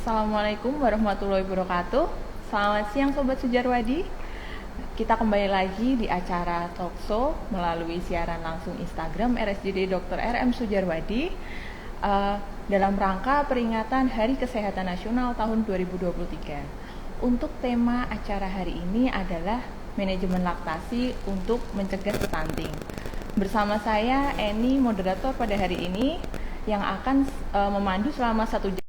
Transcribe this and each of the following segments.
Assalamualaikum warahmatullahi wabarakatuh. Selamat siang Sobat Sujarwadi. Kita kembali lagi di acara Talkshow melalui siaran langsung Instagram RSJD Dr. RM Sujarwadi dalam rangka peringatan Hari Kesehatan Nasional tahun 2023. Untuk tema acara hari ini adalah manajemen laktasi untuk mencegah stunting. Bersama saya Eni, moderator pada hari ini yang akan memandu selama 1 jam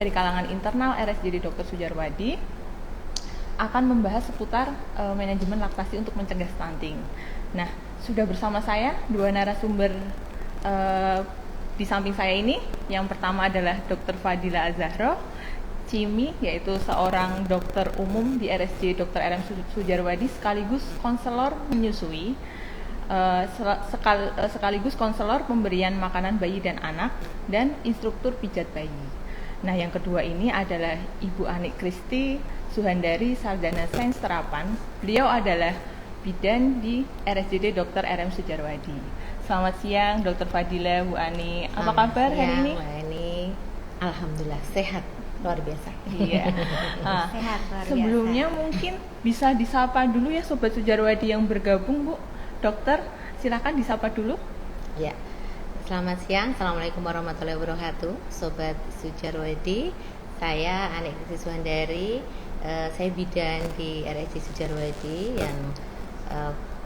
dari kalangan internal RSJD Dr. Sujarwadi akan membahas seputar manajemen laktasi untuk mencegah stunting. Nah, sudah bersama saya dua narasumber di samping saya ini. Yang pertama adalah Dr. Fadila Azahro, CIMI, yaitu seorang dokter umum di RSJ Dr. RM Sujarwadi sekaligus konselor menyusui, sekaligus konselor pemberian makanan bayi dan anak, dan instruktur pijat bayi. Nah, yang kedua ini adalah Ibu Anik Kristi Suhandari, Sarjana Sains Terapan. Beliau adalah bidan di RSJD Dr. RM Sujarwadi. Selamat siang Dr. Fadila, Bu Ani. Apa kabar hari ini? Bu Ani, alhamdulillah sehat, luar biasa. Iya. Nah, Sehat luar biasa. sebelumnya mungkin bisa disapa dulu ya Sobat Sujarwadi yang bergabung, Bu. Dokter, silakan disapa dulu. Ya. Selamat siang, Assalamualaikum warahmatullahi wabarakatuh, Sobat Sujarwadi. Saya Anik Kristi Suhandari, saya bidan di RSJ Sujarwadi yang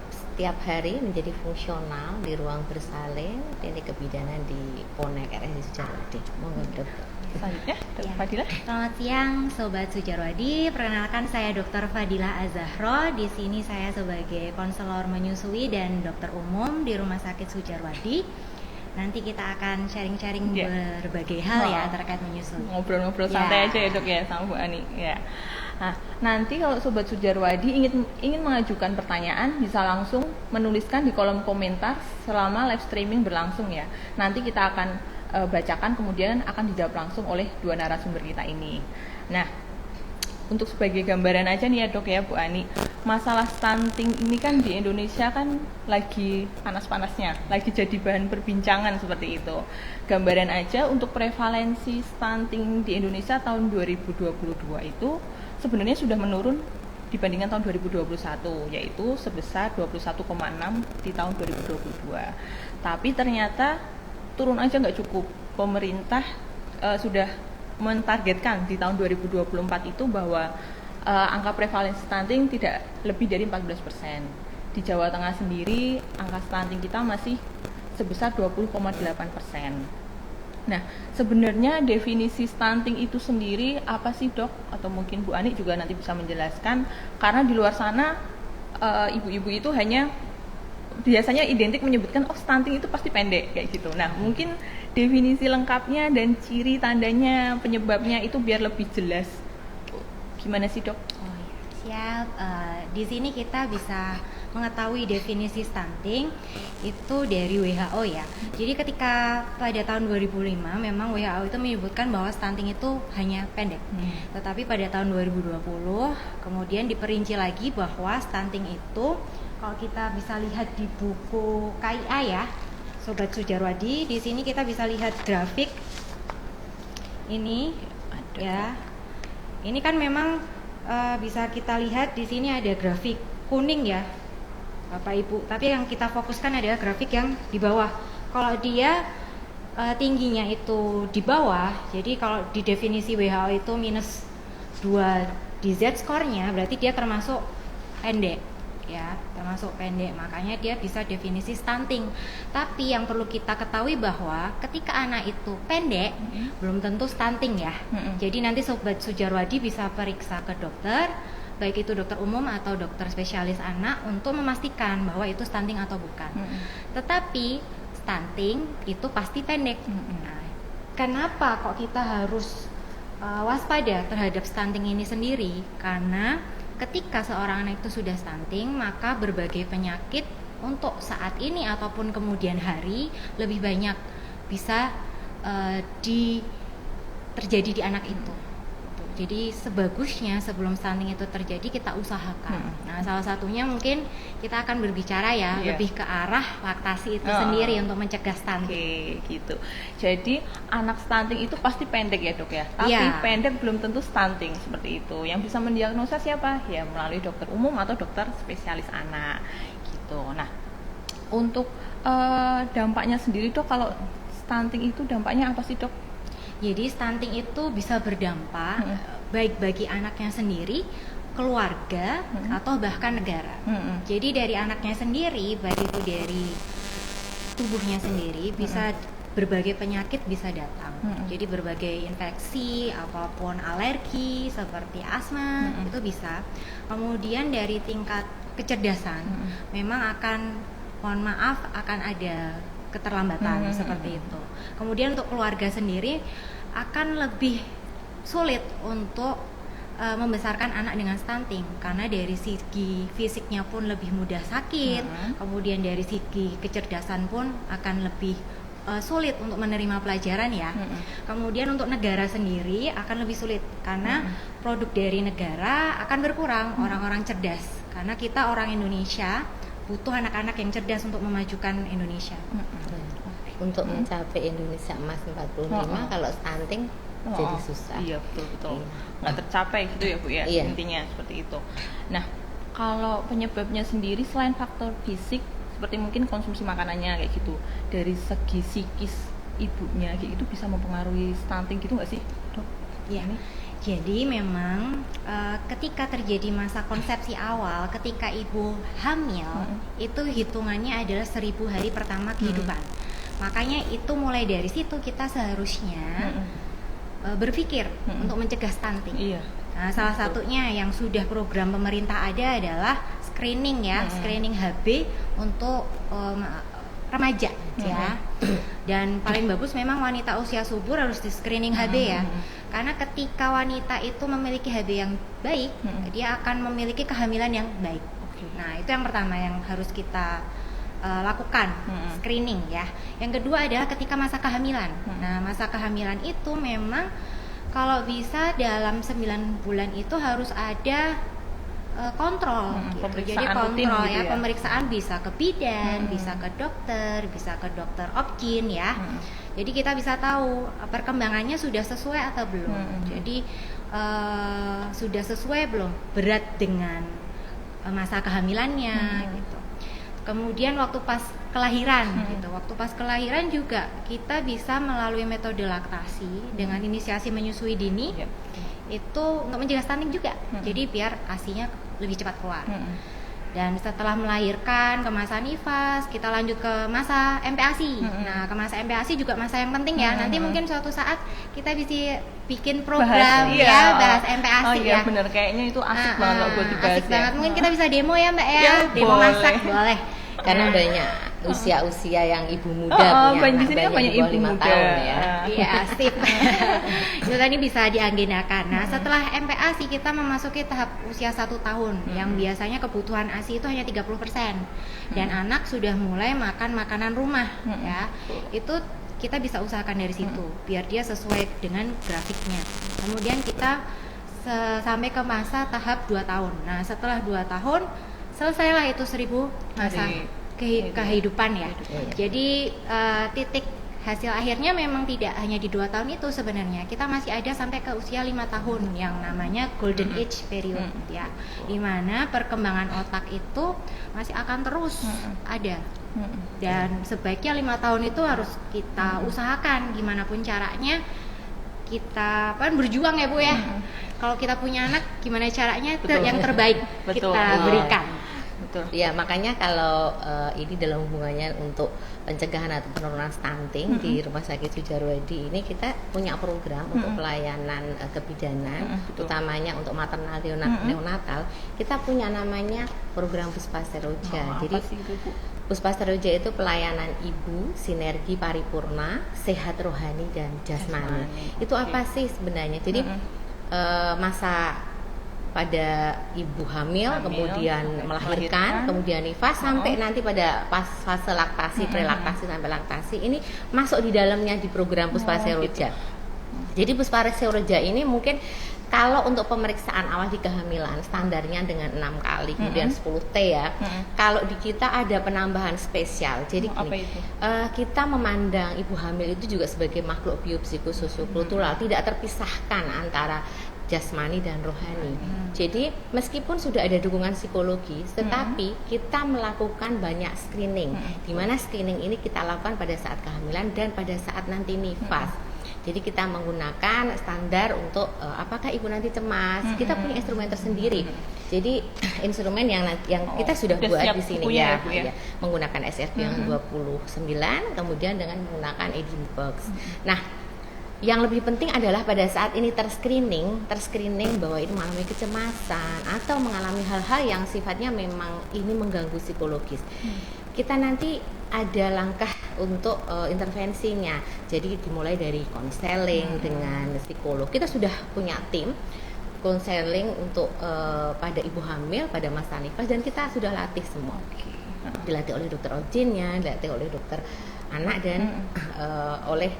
setiap hari menjadi fungsional di ruang bersalin klinik kebidanan di Ponek RSJ Sujarwadi. Monggo dokter. Selanjutnya, Dr. Fadila. Selamat siang Sobat Sujarwadi. Perkenalkan saya Dr. Fadila Azahro. Di sini saya sebagai konselor menyusui dan dokter umum di Rumah Sakit Sujarwadi. Nanti kita akan sharing-sharing berbagai hal ya terkait menyusui. Ngobrol-ngobrol santai aja ya Dok ya sama Bu Ani. Ya. Nah, nanti kalau Sobat Sujarwadi ingin mengajukan pertanyaan bisa langsung menuliskan di kolom komentar selama live streaming berlangsung ya. Nanti kita akan bacakan, kemudian akan dijawab langsung oleh dua narasumber kita ini. Nah, untuk sebagai gambaran aja nih ya Dok ya, Bu Ani, masalah stunting ini kan di Indonesia kan lagi panas-panasnya, lagi jadi bahan perbincangan seperti itu. Gambaran aja untuk prevalensi stunting di Indonesia tahun 2022 itu sebenarnya sudah menurun dibandingkan tahun 2021, yaitu sebesar 21,6 di tahun 2022. Tapi ternyata turun aja nggak cukup. Pemerintah sudah mentargetkan di tahun 2024 itu bahwa angka prevalensi stunting tidak lebih dari 14%. Di Jawa Tengah sendiri angka stunting kita masih sebesar 20,8%. Nah, sebenarnya definisi stunting itu sendiri apa sih Dok? Atau mungkin Bu Ani juga nanti bisa menjelaskan, karena di luar sana ibu-ibu itu hanya biasanya identik menyebutkan stunting itu pasti pendek kayak gitu. Nah, mungkin definisi lengkapnya dan ciri tandanya, penyebabnya itu biar lebih jelas. Gimana sih Dok? Oh ya, siap. Di sini kita bisa mengetahui definisi stunting itu dari WHO ya. Jadi ketika pada tahun 2005 memang WHO itu menyebutkan bahwa stunting itu hanya pendek. Tetapi pada tahun 2020 kemudian diperinci lagi bahwa stunting itu, kalau kita bisa lihat di buku KIA ya, Sobat Sujarwadi, di sini kita bisa lihat grafik ini ya. Ini kan memang bisa kita lihat di sini ada grafik kuning ya, Bapak Ibu. Tapi yang kita fokuskan adalah grafik yang di bawah. Kalau dia tingginya itu di bawah, jadi kalau di definisi WHO itu -2 di Z-score-nya, berarti dia termasuk pendek. Ya, termasuk pendek, makanya dia bisa definisi stunting. Tapi yang perlu kita ketahui bahwa ketika anak itu pendek, belum tentu stunting ya. Jadi nanti Sobat Sujarwadi bisa periksa ke dokter, baik itu dokter umum atau dokter spesialis anak, untuk memastikan bahwa itu stunting atau bukan. Tetapi stunting itu pasti pendek. Nah, kenapa kok kita harus waspada terhadap stunting ini sendiri? Karena ketika seorang anak itu sudah stunting, maka berbagai penyakit untuk saat ini ataupun kemudian hari lebih banyak bisa terjadi di anak itu. Jadi sebagusnya sebelum stunting itu terjadi kita usahakan. Nah, salah satunya mungkin kita akan berbicara ya lebih ke arah laktasi itu sendiri untuk mencegah stunting. Oke, gitu. Jadi anak stunting itu pasti pendek ya dok ya. Tapi pendek belum tentu stunting seperti itu. Yang bisa mendiagnosa siapa? Ya melalui dokter umum atau dokter spesialis anak. Gitu. Nah, untuk dampaknya sendiri dok, kalau stunting itu dampaknya apa sih dok? Jadi stunting itu bisa berdampak baik bagi anaknya sendiri, keluarga, atau bahkan negara. Jadi dari anaknya sendiri, baik itu dari tubuhnya sendiri, bisa berbagai penyakit bisa datang. Jadi berbagai infeksi, apapun alergi seperti asma itu bisa. Kemudian dari tingkat kecerdasan, memang akan, mohon maaf, akan ada keterlambatan seperti itu. Kemudian untuk keluarga sendiri akan lebih sulit untuk membesarkan anak dengan stunting karena dari segi fisiknya pun lebih mudah sakit, kemudian dari segi kecerdasan pun akan lebih sulit untuk menerima pelajaran ya. Kemudian untuk negara sendiri akan lebih sulit karena produk dari negara akan berkurang, orang-orang cerdas, karena kita orang Indonesia butuh anak-anak yang cerdas untuk memajukan Indonesia. Untuk mencapai Indonesia Emas 45 kalau stunting jadi susah. Iya betul. Nggak tercapai gitu ya Bu ya, intinya seperti itu. Nah, kalau penyebabnya sendiri selain faktor fisik seperti mungkin konsumsi makanannya kayak gitu, dari segi psikis ibunya kayak gitu bisa mempengaruhi stunting gitu nggak sih dok? Iya. Jadi memang ketika terjadi masa konsepsi awal, ketika ibu hamil, itu hitungannya adalah 1000 hari pertama kehidupan. Makanya itu mulai dari situ kita seharusnya berpikir untuk mencegah stunting. Iya. Nah, salah satunya yang sudah program pemerintah ada adalah screening ya, screening HB untuk remaja ya. Dan paling bagus memang wanita usia subur harus di screening HB ya. Karena ketika wanita itu memiliki HB yang baik, dia akan memiliki kehamilan yang baik. Nah, itu yang pertama yang harus kita lakukan, screening ya. Yang kedua adalah ketika masa kehamilan. Nah, masa kehamilan itu memang kalau bisa dalam 9 bulan itu harus ada kontrol gitu. Jadi kontrol gitu ya, pemeriksaan bisa ke bidan, bisa ke dokter obgyn ya. Jadi kita bisa tahu perkembangannya sudah sesuai atau belum. Jadi sudah sesuai belum berat dengan masa kehamilannya gitu. Kemudian waktu pas kelahiran gitu. Waktu pas kelahiran juga kita bisa melalui metode laktasi dengan inisiasi menyusui dini. Itu untuk mencegah stunting juga. Jadi biar ASI-nya lebih cepat keluar. Dan setelah melahirkan ke masa nifas, kita lanjut ke masa MPASI. Nah, ke masa MPASI juga masa yang penting ya. Nanti mungkin suatu saat kita bisa bikin program bahas MPASI ya. Oh iya benar, kayaknya itu asik banget loh buat dibahas. Asik banget. Mungkin kita bisa demo ya Mbak ya. Demo boleh. Masak boleh. Karena banyak usia-usia yang ibu muda punya di sini kan banyak ibu muda tahun ya. Iya, sip. Itu tadi bisa diagendakan. Nah, setelah MPASI kita memasuki tahap usia 1 tahun yang biasanya kebutuhan ASI itu hanya 30%. Dan anak sudah mulai makan makanan rumah ya. Itu kita bisa usahakan dari situ biar dia sesuai dengan grafiknya. Kemudian kita sampai ke masa tahap 2 tahun. Nah, setelah 2 tahun selesailah itu 1000 masa kehidupan ya. Jadi titik hasil akhirnya memang tidak hanya di 2 tahun itu sebenarnya. Kita masih ada sampai ke usia 5 tahun yang namanya golden age period ya. Di mana perkembangan otak itu masih akan terus ada. Dan sebaiknya 5 tahun itu harus kita usahakan gimana pun caranya. Kita kan berjuang ya Bu ya. Kalau kita punya anak gimana caranya yang terbaik kita berikan. Betul. Ya, makanya kalau ini dalam hubungannya untuk pencegahan atau penurunan stunting di Rumah Sakit Sudjarwadi ini kita punya program untuk pelayanan kebidanan, utamanya untuk maternal neonatal. Kita punya namanya program Puspasteroja. Jadi Puspasteroja itu pelayanan ibu, sinergi paripurna, sehat rohani dan jasmani. Itu apa sih sebenarnya? Jadi masa pada ibu hamil kemudian melahirkan, kemudian nifas sampai nanti pada pas fase laktasi, prelaktasi sampai laktasi ini masuk di dalamnya di program Puspasteroja. Jadi Puspasteroja ini mungkin Kalau untuk pemeriksaan awal di kehamilan standarnya dengan 6 kali, kemudian 10T ya. Kalau di kita ada penambahan spesial. Jadi Apa gini, itu? kita memandang ibu hamil itu juga sebagai makhluk biopsikososiokultural, tidak terpisahkan antara jasmani dan rohani. Jadi meskipun sudah ada dukungan psikologis, tetapi kita melakukan banyak screening. Di mana screening ini kita lakukan pada saat kehamilan dan pada saat nanti nifas. Jadi kita menggunakan standar untuk apakah ibu nanti cemas. Kita punya instrumen tersendiri. Jadi instrumen yang kita sudah buat di sini ya, menggunakan SRP yang 29, kemudian dengan menggunakan Edinbox. Nah, yang lebih penting adalah pada saat ini terscreening bahwa ini mengalami kecemasan atau mengalami hal-hal yang sifatnya memang ini mengganggu psikologis. Kita nanti ada langkah untuk intervensinya. Jadi dimulai dari konseling dengan psikolog. Kita sudah punya tim konseling untuk pada ibu hamil pada masa nifas dan kita sudah latih semua. Dilatih oleh dokter objinnya, dilatih oleh dokter anak dan oleh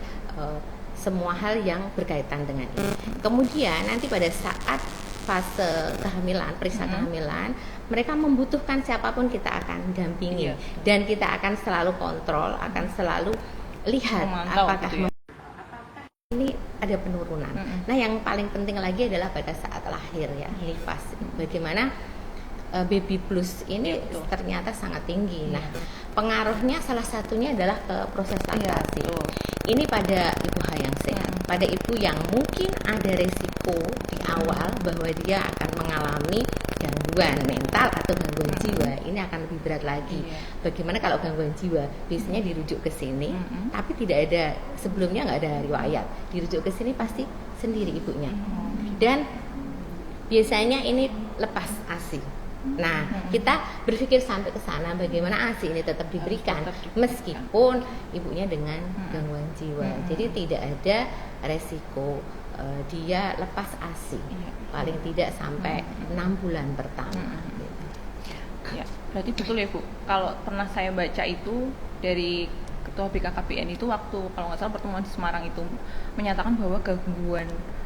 semua hal yang berkaitan dengan ini. Kemudian nanti pada saat fase kehamilan, periksa kehamilan, mereka membutuhkan siapapun kita akan dampingi dan kita akan selalu kontrol, akan selalu lihat memantau, apakah gitu ya? ini ada penurunan. Nah, yang paling penting lagi adalah pada saat lahir ya, nifas. Bagaimana baby blues ini ternyata sangat tinggi. Nah, pengaruhnya salah satunya adalah ke proses laktasi. Ini pada ibu yang sehat, pada ibu yang mungkin ada resiko di awal bahwa dia akan mengalami gangguan mental atau gangguan jiwa. Ini akan lebih berat lagi. Bagaimana kalau gangguan jiwa? Biasanya dirujuk ke sini, tapi tidak ada sebelumnya, nggak ada riwayat. Dirujuk ke sini pasti sendiri ibunya. Dan biasanya ini lepas ASI. Nah, kita berpikir sampai ke sana bagaimana ASI ini tetap diberikan meskipun ibunya dengan gangguan jiwa. Jadi tidak ada resiko dia lepas ASI. Paling tidak sampai 6 bulan pertama. Ya, berarti betul ya Bu. Kalau pernah saya baca itu dari Ketua BKKBN itu waktu kalau nggak salah pertemuan di Semarang itu menyatakan bahwa gangguan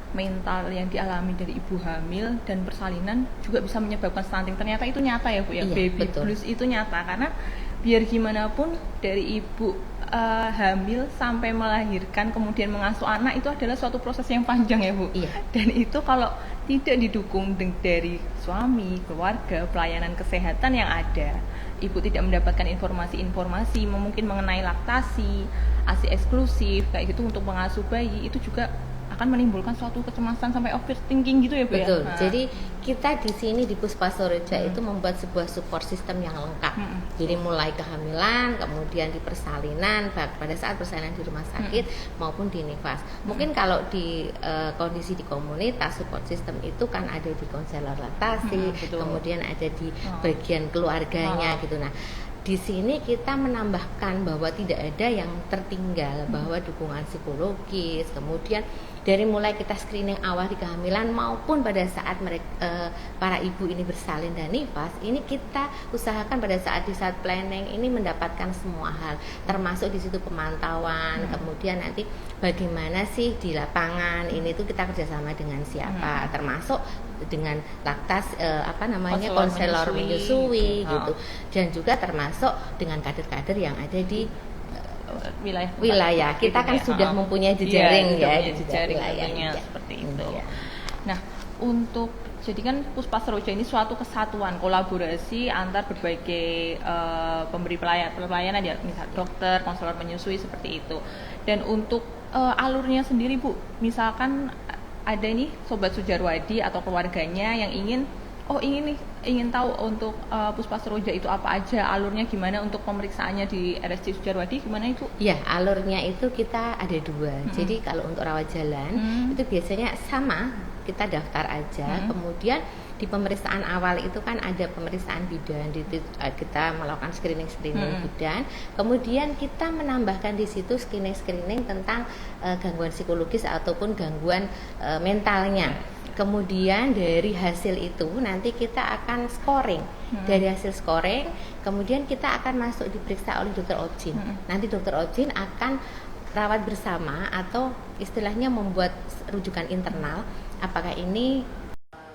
mental yang dialami dari ibu hamil dan persalinan juga bisa menyebabkan stunting. Ternyata itu nyata ya Bu ya. Baby blues itu nyata karena biar gimana pun dari ibu hamil sampai melahirkan kemudian mengasuh anak itu adalah suatu proses yang panjang ya Bu. Dan itu kalau tidak didukung dari suami, keluarga, pelayanan kesehatan yang ada, ibu tidak mendapatkan informasi-informasi mungkin mengenai laktasi, ASI eksklusif kayak gitu untuk mengasuh bayi, itu juga akan menimbulkan suatu kecemasan sampai overthinking gitu ya Bu. Betul. Ya? Jadi kita di sini di Puspasoreja itu membuat sebuah support system yang lengkap. Jadi mulai kehamilan, kemudian di persalinan, pada saat persalinan di rumah sakit maupun di nifas. Mungkin kalau di kondisi di komunitas support system itu kan ada di konselor laktasi, kemudian ada di bagian keluarganya gitu. Nah, di sini kita menambahkan bahwa tidak ada yang tertinggal, bahwa dukungan psikologis, kemudian dari mulai kita screening awal di kehamilan maupun pada saat mereka para ibu ini bersalin dan nifas, ini kita usahakan pada saat di saat planning ini mendapatkan semua hal, termasuk di situ pemantauan, kemudian nanti bagaimana sih di lapangan ini tuh kita kerjasama dengan siapa, termasuk dengan laktas konselor menyusui gitu, dan juga termasuk dengan kader-kader yang ada di wilayah. Kita kan sudah mempunyai jejaring jejaring tentunya seperti itu. Nah, untuk jadi kan Puspasoreja ini suatu kesatuan kolaborasi antar berbagai pemberi pelayanan ya, misal dokter, konselor menyusui seperti itu. Dan untuk alurnya sendiri Bu, misalkan ada nih Sobat Sujarwadi atau keluarganya yang ingin tahu untuk Puspasoreja itu apa aja, alurnya gimana untuk pemeriksaannya di RSC Sujarwadi gimana itu? Ya, alurnya itu kita ada 2. Jadi kalau untuk rawat jalan itu biasanya sama, kita daftar aja. Kemudian di pemeriksaan awal itu kan ada pemeriksaan bidan, kita melakukan screening bidan. Kemudian kita menambahkan di situ screening tentang gangguan psikologis ataupun gangguan mentalnya. Kemudian dari hasil itu nanti kita akan scoring. Dari hasil scoring, kemudian kita akan masuk diperiksa oleh dokter objin. Nanti dokter objin akan rawat bersama atau istilahnya membuat rujukan internal, apakah ini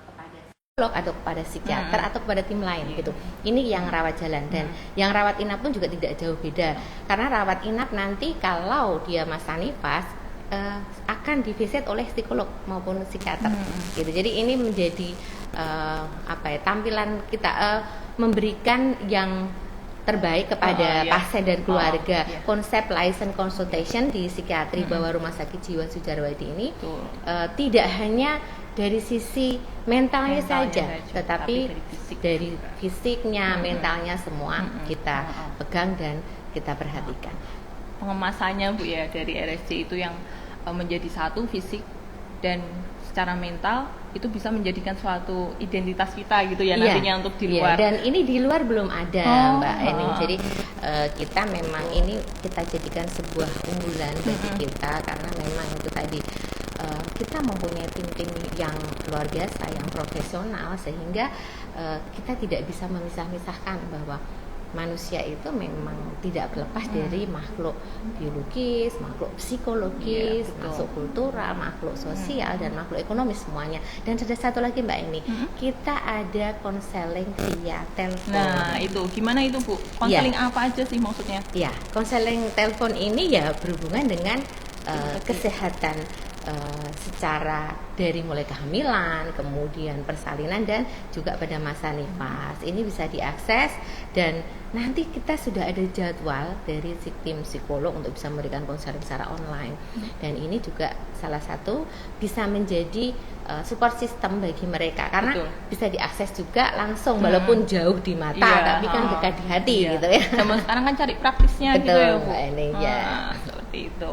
kepada psikolog atau kepada psikiater atau kepada tim lain gitu. Ini yang rawat jalan, dan yang rawat inap pun juga tidak jauh beda. Karena rawat inap nanti kalau dia masa nifas akan divisit oleh psikolog maupun psikiater gitu. Jadi ini menjadi tampilan kita memberikan yang terbaik kepada pasien dan keluarga. Konsep license consultation di psikiatri bawah Rumah Sakit Jiwa Sudjarwadi ini tidak hanya dari sisi mentalnya saja, tetapi dari fisiknya, mentalnya semua kita pegang dan kita perhatikan. Pengemasannya Bu ya dari RSC itu yang menjadi satu, fisik dan secara mental itu bisa menjadikan suatu identitas kita gitu ya nantinya untuk di luar. Dan ini di luar belum ada Mbak Eni. Jadi kita memang ini kita jadikan sebuah unggulan bagi kita, karena memang itu tadi kita mempunyai tim-tim yang luar biasa, yang profesional, sehingga kita tidak bisa memisah-misahkan bahwa manusia itu memang tidak berlepas dari makhluk biologis, makhluk psikologis, makhluk kultural, makhluk sosial, dan makhluk ekonomis semuanya. Dan ada satu lagi Mbak Eni, kita ada konseling via telepon. Nah itu gimana itu Bu? Konseling apa aja sih maksudnya? Ya, konseling telepon ini ya berhubungan dengan kesehatan secara dari mulai kehamilan, kemudian persalinan, dan juga pada masa nifas. Ini bisa diakses, dan nanti kita sudah ada jadwal dari tim psikolog untuk bisa memberikan konseling secara online. Dan ini juga salah satu bisa menjadi support system bagi mereka, karena bisa diakses juga langsung walaupun jauh di mata, tapi kan dekat di hati gitu ya. Zaman sekarang kan cari praktisnya gitu ya Bu. Ini seperti itu.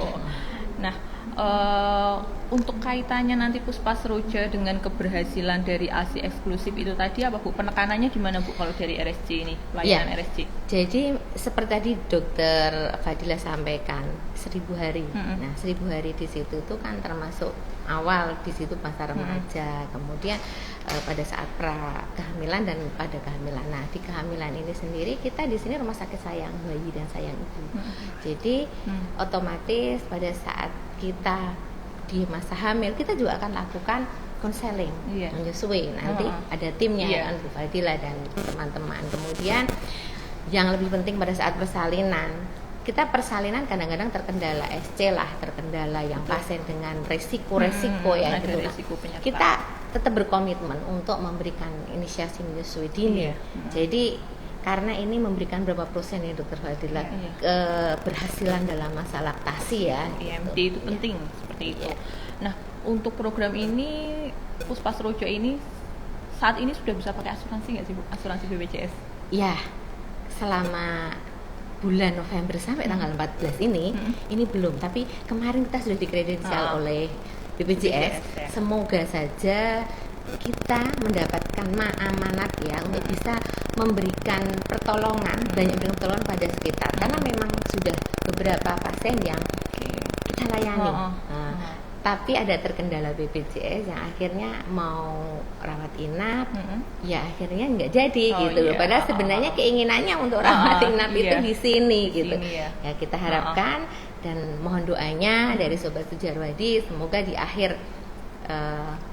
Nah, untuk kaitannya nanti Puspasroja dengan keberhasilan dari ASI eksklusif itu tadi apa Bu? Penekanannya gimana Bu kalau dari RSC ini, layanan RSC? Jadi seperti tadi Dokter Fadila sampaikan 1000 hari. Nah, 1000 hari di situ tuh kan termasuk awal di situ masa remaja, kemudian pada saat pra kehamilan dan pada kehamilan. Nah, di kehamilan ini sendiri kita di sini rumah sakit sayang bayi dan sayang ibu. Jadi otomatis pada saat kita di masa hamil kita juga akan lakukan konseling menyusui. Nanti ada timnya kan Bu Fadila dan teman-teman. Kemudian yang lebih penting pada saat persalinan, kita persalinan kadang-kadang terkendala SC lah, terkendala yang pasien dengan resiko-resiko ya gitu. Kita tetap berkomitmen untuk memberikan inisiasi menyusui dini. Jadi karena ini memberikan berapa persen ya Dokter Fadila keberhasilan dalam masa laktasi ya. IMD itu penting seperti itu. Nah, untuk program ini Puspasroja ini saat ini sudah bisa pakai asuransi nggak sih Bu? Asuransi BPJS? Ya, selama bulan November sampai tanggal 14 ini belum, tapi kemarin kita sudah dikredensial oleh BPJS. Semoga saja kita mendapatkan amanat ya untuk bisa memberikan pertolongan, banyak pertolongan pada sekitar, karena memang sudah beberapa pasien yang kita layani. Tapi ada terkendala BPJS yang akhirnya mau rawat inap, ya akhirnya nggak jadi gitu. Padahal sebenarnya keinginannya untuk rawat inap itu di sini gitu. Ya kita harapkan dan mohon doanya dari Sobat Sudjarwadi, semoga di akhir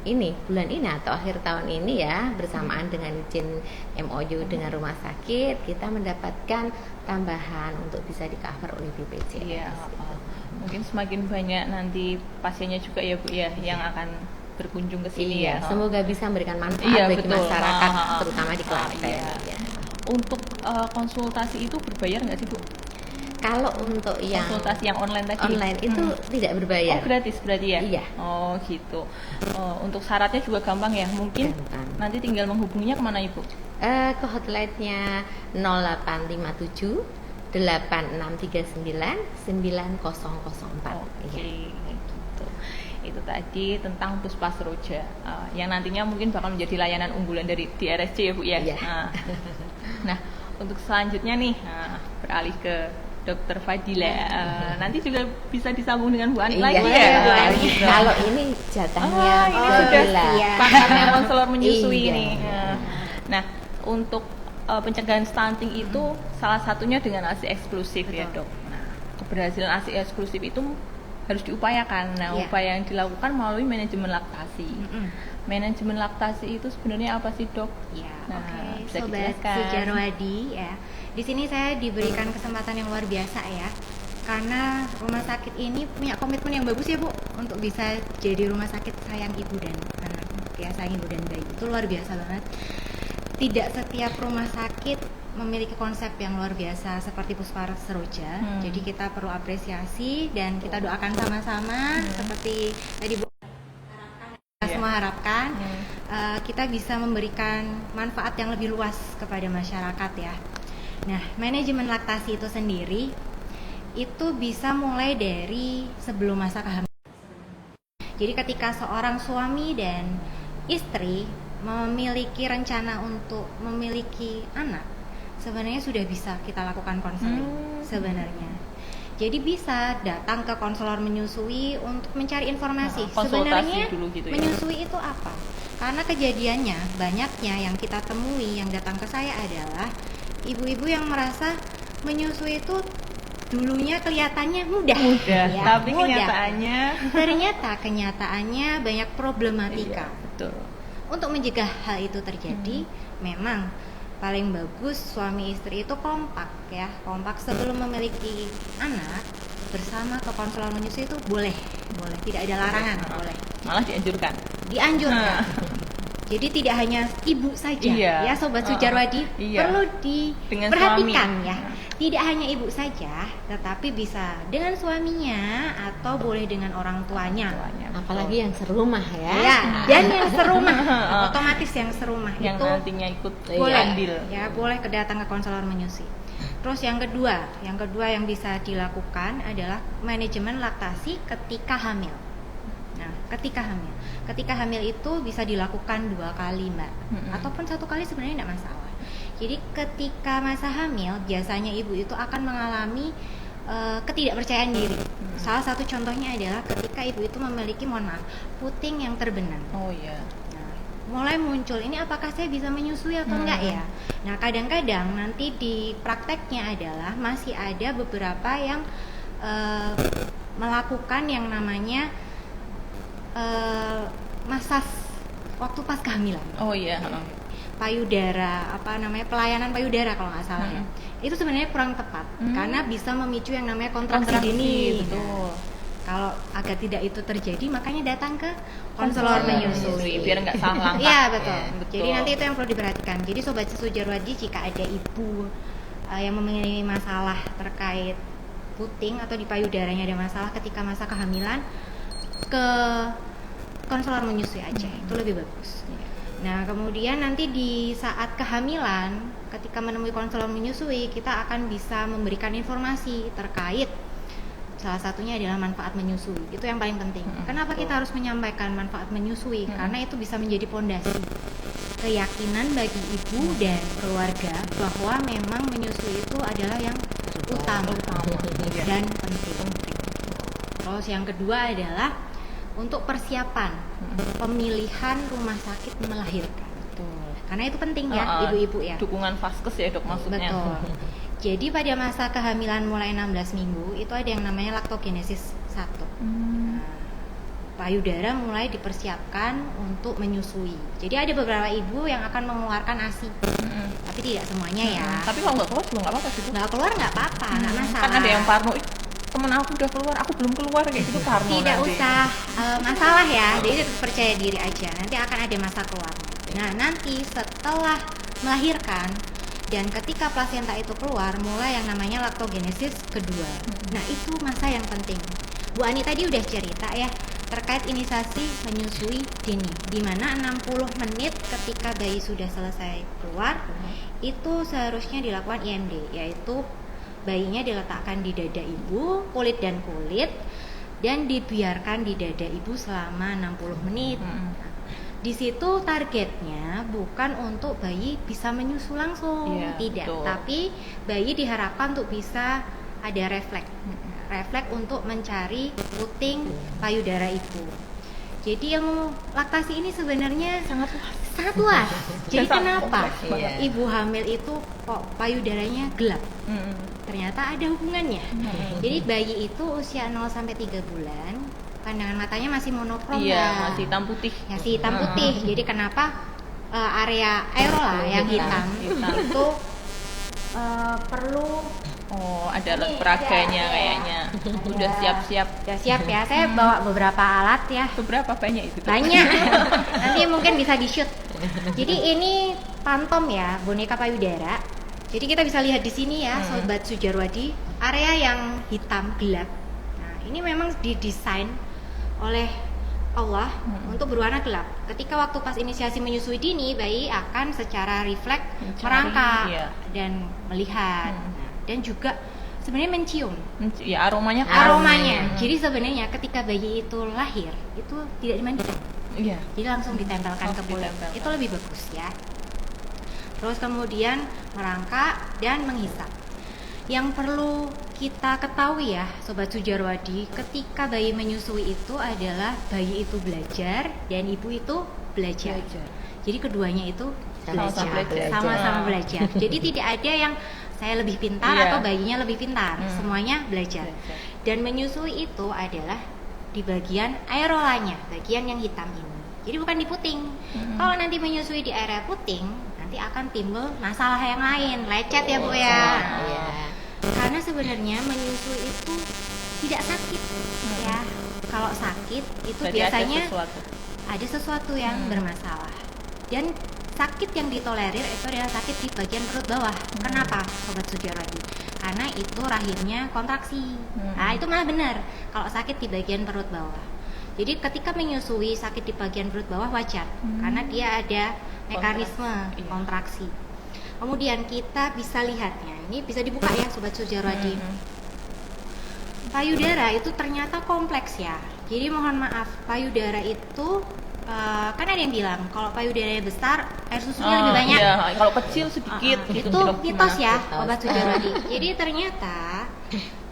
ini bulan ini atau akhir tahun ini ya, bersamaan dengan izin MOU dengan rumah sakit, kita mendapatkan tambahan untuk bisa di cover oleh BPJS. Mungkin semakin banyak nanti pasiennya juga ya Bu ya yang akan berkunjung ke sini ya. Semoga bisa memberikan manfaat bagi masyarakat terutama di Klaten. Untuk konsultasi itu berbayar nggak sih Bu? Kalau untuk yang konsultasi yang online tadi, itu tidak berbayar. Oh, gratis berarti ya? Iya. Oh gitu. Untuk syaratnya juga gampang ya? Mungkin nanti tinggal menghubunginya kemana Ibu? Ke hotline-nya 0857 8639 9004. Gitu. Itu tadi tentang Puspasroja yang nantinya mungkin bakal menjadi layanan unggulan dari di RSC ya Bu ya. Nah, untuk selanjutnya nih beralih ke Dokter Fadila, nanti juga bisa disambung dengan Bu Ani lagi ya. Kalau ini jatahnya ini sudah pakarnya konselor menyusui ini. Nah, untuk pencegahan stunting itu salah satunya dengan ASI eksklusif ya Dok. Nah, keberhasilan ASI eksklusif itu harus diupayakan. Nah, Iya. upaya yang dilakukan melalui manajemen laktasi. Manajemen laktasi itu sebenarnya apa sih, Dok? Ya, Nah, oke, bisa Sobat dijelaskan. Sujarwadi ya. Di sini saya diberikan kesempatan yang luar biasa ya. Karena rumah sakit ini punya komitmen yang bagus ya Bu, untuk bisa jadi rumah sakit sayang ibu dan anak, ya sayang ibu dan bayi. Itu luar biasa banget. Tidak setiap rumah sakit memiliki konsep yang luar biasa seperti Puspara Seroja. Jadi kita perlu apresiasi dan kita doakan sama-sama seperti tadi Bu kita semua harapkan kita bisa memberikan manfaat yang lebih luas kepada masyarakat ya. Nah, manajemen laktasi itu sendiri itu bisa mulai dari sebelum masa kehamilan. Jadi ketika seorang suami dan istri memiliki rencana untuk memiliki anak, sebenarnya sudah bisa kita lakukan konseling sebenarnya. Jadi bisa datang ke konselor menyusui untuk mencari informasi. Konsultasi Sebenarnya dulu gitu ya. menyusui itu apa? Karena kejadiannya banyaknya yang kita temui yang datang ke saya adalah ibu-ibu yang merasa menyusui itu dulunya kelihatannya mudah, ya, tapi mudah. kenyataannya kenyataannya banyak problematika. iya, betul. Untuk mencegah hal itu terjadi, memang paling bagus suami istri itu kompak ya, kompak sebelum memiliki anak bersama ke konselor menyusui itu boleh, tidak ada larangan, boleh. Malah Dianjurkan. Jadi tidak hanya ibu saja ya Sobat Sujarwadi, perlu diperhatikan ya. Tidak hanya ibu saja, tetapi bisa dengan suaminya atau boleh dengan orang tuanya. Apalagi yang serumah ya. Ya, dan yang serumah, otomatis yang serumah yang itu nantinya ikut boleh andil. ya, boleh kedatang ke konselor menyusui. Terus yang kedua yang bisa dilakukan adalah manajemen laktasi ketika hamil. Nah, ketika hamil itu bisa dilakukan 2 kali Mbak, ataupun 1 kali sebenarnya tidak masalah. Jadi ketika masa hamil biasanya ibu itu akan mengalami ketidakpercayaan diri. Salah satu contohnya adalah ketika ibu itu memiliki, puting yang terbenam. Oh iya. Nah, mulai muncul ini apakah saya bisa menyusui atau enggak ya? Nah, kadang-kadang nanti di prakteknya adalah masih ada beberapa yang melakukan yang namanya masas waktu pas kehamilan. Oh iya. Payudara, pelayanan payudara kalau nggak salah ya. Itu sebenarnya kurang tepat karena bisa memicu yang namanya kontraksi dini. Betul. Kalau agar tidak itu terjadi, makanya datang ke konselor menyusui biar nggak salah langkah. Iya betul. Betul. Jadi nanti itu yang perlu diperhatikan. Jadi Sobat Sujarwadi, jika ada ibu yang memiliki masalah terkait puting atau di payudaranya ada masalah ketika masa kehamilan, ke konselor menyusui aja, itu lebih bagus. Nah, kemudian nanti di saat kehamilan, ketika menemui konselor menyusui, kita akan bisa memberikan informasi terkait salah satunya adalah manfaat menyusui. Itu yang paling penting. Kenapa kita harus menyampaikan manfaat menyusui? Karena itu bisa menjadi pondasi keyakinan bagi ibu dan keluarga bahwa memang menyusui itu adalah yang utama dan penting. Terus yang kedua adalah untuk persiapan pemilihan rumah sakit melahirkan. Karena itu penting ya ibu-ibu ya. Dukungan vaskes ya Dok maksudnya. Betul. Jadi pada masa kehamilan mulai 16 minggu itu ada yang namanya laktogenesis 1. Payudara mulai dipersiapkan untuk menyusui. Jadi ada beberapa ibu yang akan mengeluarkan ASI. Tapi tidak semuanya ya. Tapi kalau nggak keluar juga nggak apa-apa sih. Nggak keluar nggak apa-apa, nggak masalah. Kan ada yang parno, temen aku udah keluar, aku belum keluar kayak gitu parno. Tidak nanti. usah masalah ya. Jadi tetap percaya diri aja. Nanti akan ada masa keluar. Nah, nanti setelah melahirkan dan ketika plasenta itu keluar, mulai yang namanya laktogenesis kedua. Nah, itu masa yang penting. Bu Ani tadi udah cerita ya terkait inisiasi menyusui dini, di mana 60 menit ketika bayi sudah selesai keluar, itu seharusnya dilakukan IMD, yaitu bayinya diletakkan di dada ibu, kulit dan kulit, dan dibiarkan di dada ibu selama 60 menit. Di situ targetnya bukan untuk bayi bisa menyusu langsung, tidak, betul. tapi bayi diharapkan untuk bisa ada refleks untuk mencari puting payudara ibu. Jadi ilmu laktasi ini sebenarnya Sangat luas. sangat luas. Jadi Sangat kenapa kompleks banget. ibu hamil itu kok payudaranya gelap? Ternyata ada hubungannya. Jadi bayi itu usia 0 sampai 3 bulan, pandangan matanya masih monokrom Iya, ya. masih hitam putih. Masih hitam putih. Jadi kenapa area areola yang hitam itu perlu Ada alat peraganya kayaknya. Udah siap-siap. Udah siap ya. Saya bawa beberapa alat ya. Beberapa banyak itu? Banyak. Nanti mungkin bisa di-shoot. Jadi ini pantom ya, boneka payudara. Jadi kita bisa lihat di sini ya, Sobat Sujarwadi, area yang hitam gelap. Nah, ini memang didesain oleh Allah untuk berwarna gelap. Ketika waktu pas inisiasi menyusui dini, bayi akan secara refleks merangkak dan melihat. Dan juga sebenarnya mencium. Ya, aromanya. Jadi sebenarnya ketika bayi itu lahir, itu tidak dimandikan. Iya. Jadi langsung ditempelkan ke mulut. Itu lebih bagus ya. Terus kemudian merangkak dan menghisap. Yang perlu kita ketahui ya, Sobat Sujarwadi, ketika bayi menyusui itu adalah bayi itu belajar dan ibu itu belajar. Jadi keduanya itu sama-sama belajar. Jadi tidak ada yang saya lebih pintar atau bayinya lebih pintar, semuanya belajar. Dan menyusui itu adalah di bagian aerolanya, bagian yang hitam ini. Jadi bukan di puting. Kalau nanti menyusui di area puting, nanti akan timbul masalah yang lain, lecet ya Bu ya. Karena sebenarnya menyusui itu tidak sakit ya. Kalau sakit itu berarti biasanya ada sesuatu yang bermasalah. Dan sakit yang ditolerir itu adalah sakit di bagian perut bawah. Kenapa, Sobat Sujarwadi? Karena itu rahimnya kontraksi. Nah, itu malah benar kalau sakit di bagian perut bawah. Jadi ketika menyusui sakit di bagian perut bawah wajar, karena dia ada mekanisme kontraksi. Kemudian kita bisa lihatnya, ini bisa dibuka ya Sobat Sujarwadi. Payudara itu ternyata kompleks ya. Jadi mohon maaf, payudara itu kan ada yang bilang kalau payudaranya besar air susunya lebih banyak. Iya, kalau kecil sedikit. Itu mitos ya, Sobat Sujarwadi. Jadi ternyata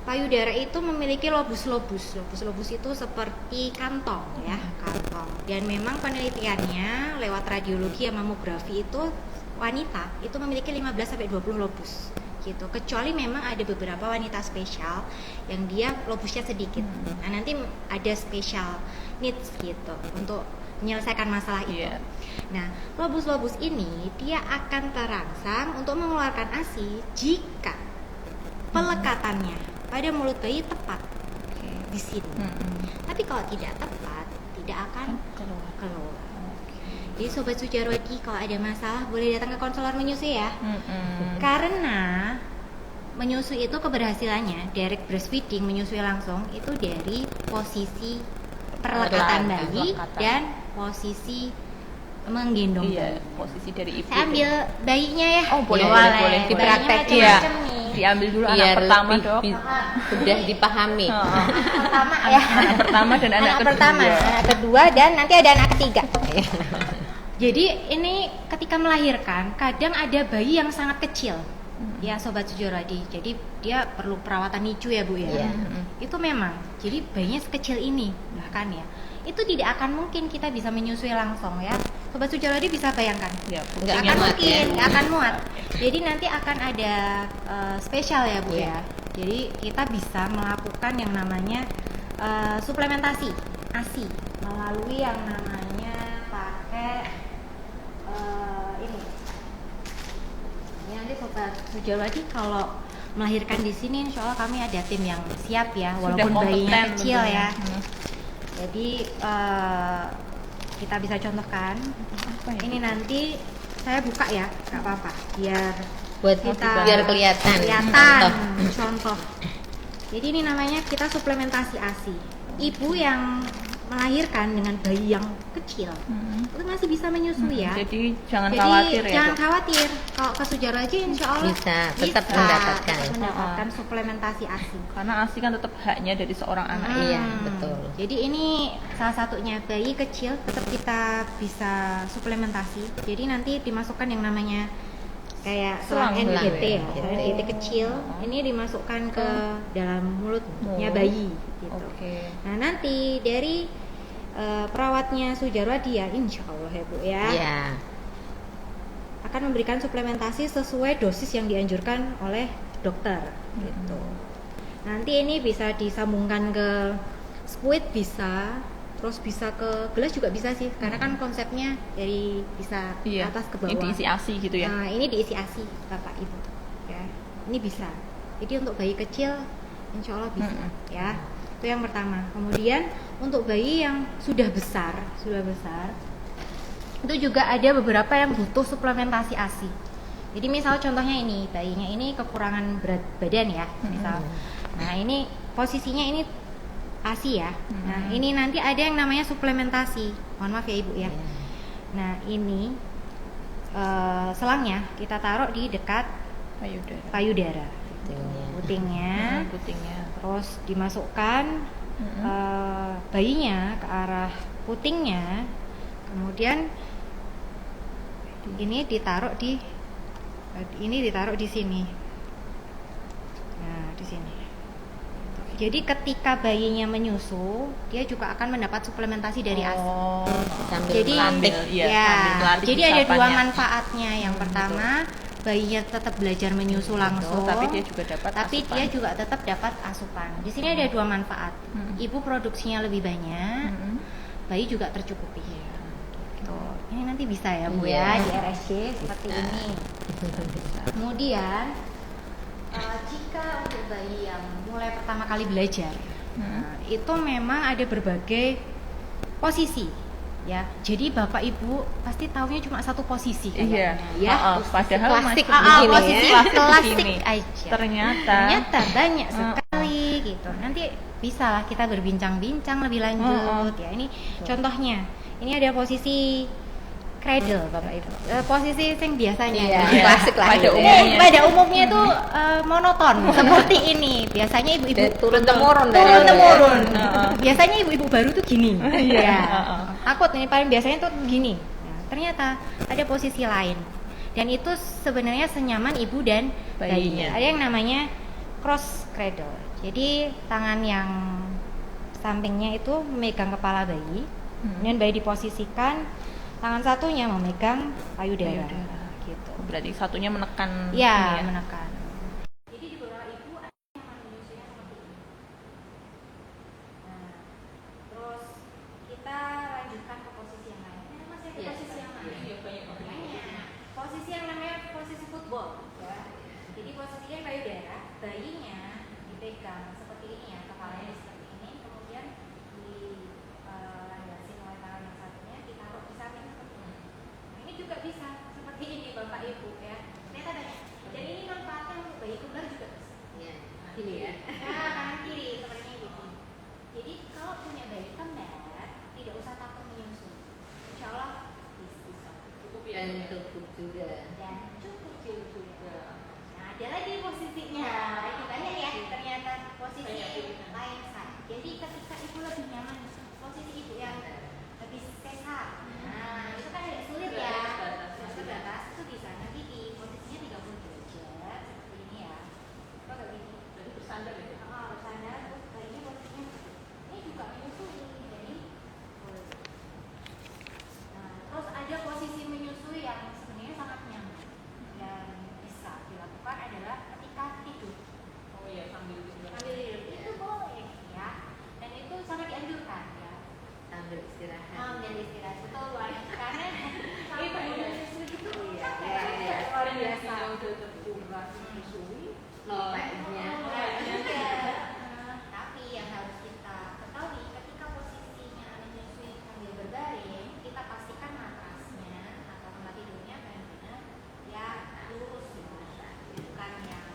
payudara itu memiliki lobus-lobus. Lobus-lobus itu seperti kantong ya, kantong. Dan memang penelitiannya lewat radiologi dan mamografi itu wanita itu memiliki 15 sampai 20 lobus gitu. Kecuali memang ada beberapa wanita spesial yang dia lobusnya sedikit. Nah, nanti ada special needs gitu untuk menyelesaikan masalah itu. Nah, lobus-lobus ini dia akan terangsang untuk mengeluarkan ASI jika pelekatannya pada mulut bayi tepat di sini. Tapi kalau tidak tepat, tidak akan keluar. Jadi Sobat Sujarwadi, kalau ada masalah boleh datang ke konselor menyusui ya. Karena menyusui itu keberhasilannya direct breastfeeding, menyusui langsung itu dari posisi perlekatan bayi dan posisi menggendong bayi. Posisi dari ibu. Saya ambil bayinya ya. Boleh. Dipraktekin Ya. Diambil dulu anak pertama, Dok. Sudah dipahami. Pertama ya. Anak pertama dan anak kedua. Anak kedua dan nanti ada anak ketiga. Jadi ini ketika melahirkan kadang ada bayi yang sangat kecil. Ya Sobat Sujarwadi. Jadi dia perlu perawatan NICU ya Bu ya. Itu memang. Jadi bayinya sekecil ini bahkan ya. Itu tidak akan mungkin kita bisa menyusui langsung ya. Sobat Sujarwadi bisa bayangkan. Nggak akan mungkin, nggak akan muat. Jadi nanti akan ada spesial ya Bu ya. Jadi kita bisa melakukan yang namanya suplementasi ASI melalui yang namanya pakai ini. Nanti Sobat Sujarwadi kalau melahirkan di sini, insya Allah kami ada tim yang siap ya, walaupun bayinya kecil ya. Jadi kita bisa contohkan. Ini nanti saya buka ya, nggak apa-apa, biar kelihatan. Contoh. Jadi ini namanya kita suplementasi ASI. Ibu yang melahirkan dengan bayi yang kecil itu masih bisa menyusui ya. Jadi jangan khawatir ya. Jangan khawatir. Kalau ke Sujarwadi insya Allah bisa tetap mendapatkan suplementasi ASI. Karena ASI kan tetap haknya dari seorang anak. Iya, betul. Jadi ini salah satunya bayi kecil tetap kita bisa suplementasi. Jadi nanti dimasukkan yang namanya kayak selang NGT ya, NGT kecil. Ini dimasukkan ke dalam mulutnya bayi gitu. Nah, nanti dari perawatnya Sujarwadi ya, insya Allah ya Bu ya, Iya. akan memberikan suplementasi sesuai dosis yang dianjurkan oleh dokter gitu. Nanti ini bisa disambungkan ke squid bisa, terus bisa ke gelas juga bisa sih, karena kan konsepnya dari bisa Iya. atas ke Ini bawah. diisi ASI gitu ya. Nah, ini diisi ASI Bapak Ibu ya. Ini bisa. Jadi untuk bayi kecil insya Allah bisa ya. Itu yang pertama. Kemudian untuk bayi yang sudah besar itu juga ada beberapa yang butuh suplementasi ASI. Jadi misal contohnya ini, bayinya ini kekurangan berat badan ya, misal. Nah, ini posisinya ini ASI ya. Nah, ini nanti ada yang namanya suplementasi. Mohon maaf ya Ibu ya. Nah, ini selangnya kita taruh di dekat payudara. Putingnya. Putingnya. Terus dimasukkan bayinya ke arah putingnya. Kemudian ini ditaruh di sini. Nah, di sini. Jadi ketika bayinya menyusu, dia juga akan mendapat suplementasi dari ASI. Sambil Jadi melantik. sambil melantik jadi ada dua isapannya. manfaatnya. Yang pertama, bayinya tetap belajar menyusu langsung, Tapi dia juga dapat dia juga tetap dapat asupan. Di sini ada dua manfaat. Ibu produksinya lebih banyak, bayi juga tercukupi. Gitu. Ini nanti bisa ya Bu ya di RSC seperti ini. Kemudian jika untuk bayi yang mulai pertama kali belajar, itu memang ada berbagai posisi. Ya, jadi bapak ibu pasti taunya cuma satu posisi Iya. kayaknya, ya. Padahal plastik masuk begini posisi ya. plastik Begini. aja. Ternyata Banyak sekali gitu. Nanti bisa lah kita berbincang-bincang lebih lanjut ya. Ini contohnya. Ini ada posisi cradle bapak ibu. Posisi yang biasanya. Iya, ya. klasik lah. Pada umumnya. Pada umumnya itu monoton seperti ini. Biasanya ibu-ibu Turun temurun turun temurun. Heeh. Biasanya ibu-ibu baru tuh gini. Iya. Ya. Heeh. Takut ini paling biasanya tuh gini. Nah, ternyata ada posisi lain. Dan itu sebenarnya senyaman ibu dan bayinya. Bayinya. Ada yang namanya cross cradle. Jadi tangan yang sampingnya itu memegang kepala bayi. Kemudian bayi diposisikan, tangan satunya memegang payudara. Gitu. Berarti satunya menekan Ya, ini ya. menekan. Jadi di beberapa ibu ada yang menyusunya seperti ini. Nah, terus kita lanjutkan ke posisi yang lain. Ini masih ada posisi yang lain. Banyak. Posisi yang namanya posisi football. Ya. Jadi posisinya payudara, bayinya dipegang seperti ini ya, kepalanya seperti ini, kemudian dilandasin oleh tangan yang satunya, ditaruh di samping seperti ini. Nah, ini juga bisa seperti ini Bapak Ibu ya. Ternyata banyak. Dan ini manfaatnya untuk bayi kembar juga bisa. Ini ya. Nah, kanan kiri seperti ini. Jadi kalau punya bayi kembar, tidak usah takut menyusu. Insya Allah bisa. Dan cukup juga. Dan cukup juga. Nah, ada lagi posisinya. Ini banyak ya ternyata posisi lain side. Jadi ketika ibu lebih nyaman, posisi ibu yang lebih sesar. Nah, itu kan agak sulit ya. Terbatas itu bisa nanti di posisinya 30 derajat seperti ini ya. Coba kayak gini. Berarti bersandar ya. Bersandar terus bayinya posisinya ini juga menyusui. Jadi boleh. Nah, terus ada posisi menyusui yang sebenarnya sangat nyaman dan bisa dilakukan adalah ketika tidur. Oh iya, sambil tidur. Sambil tidur itu boleh ya, dan itu sangat dianjurkan ya. Sambil istirahat. Dan istirahat itu luar karena ibu menyusui itu Iya, capek, iya, iya. luar biasa. Meleknya. Tapi yang harus kita ketahui ketika posisinya menyusui sambil berbaring, kita pastikan matrasnya atau tempat tidurnya benar-benar ya lurus gitu, bukan yang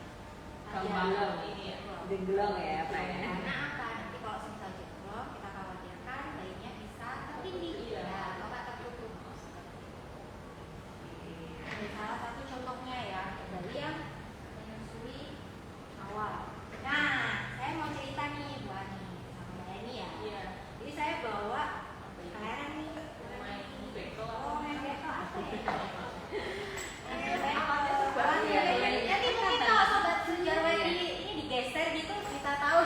Gambaran ini ya. Denggelong ya Pak ya. Karena apa? Nanti kalau misal jeblok, kita khawatirkan bayinya bisa tertindih, ya, atau nggak tertutup. Ini salah satu contohnya ya, bayi yang menyusui awal. Nah, saya mau cerita nih Bu Ani sama Mbak Eni ya. Iya. Jadi saya bawa kalian nih Main bekel. main bekel apa ya? Iya, iya. Nanti mungkin kalau sobat Sujarwadi ini digeser gitu kita tahu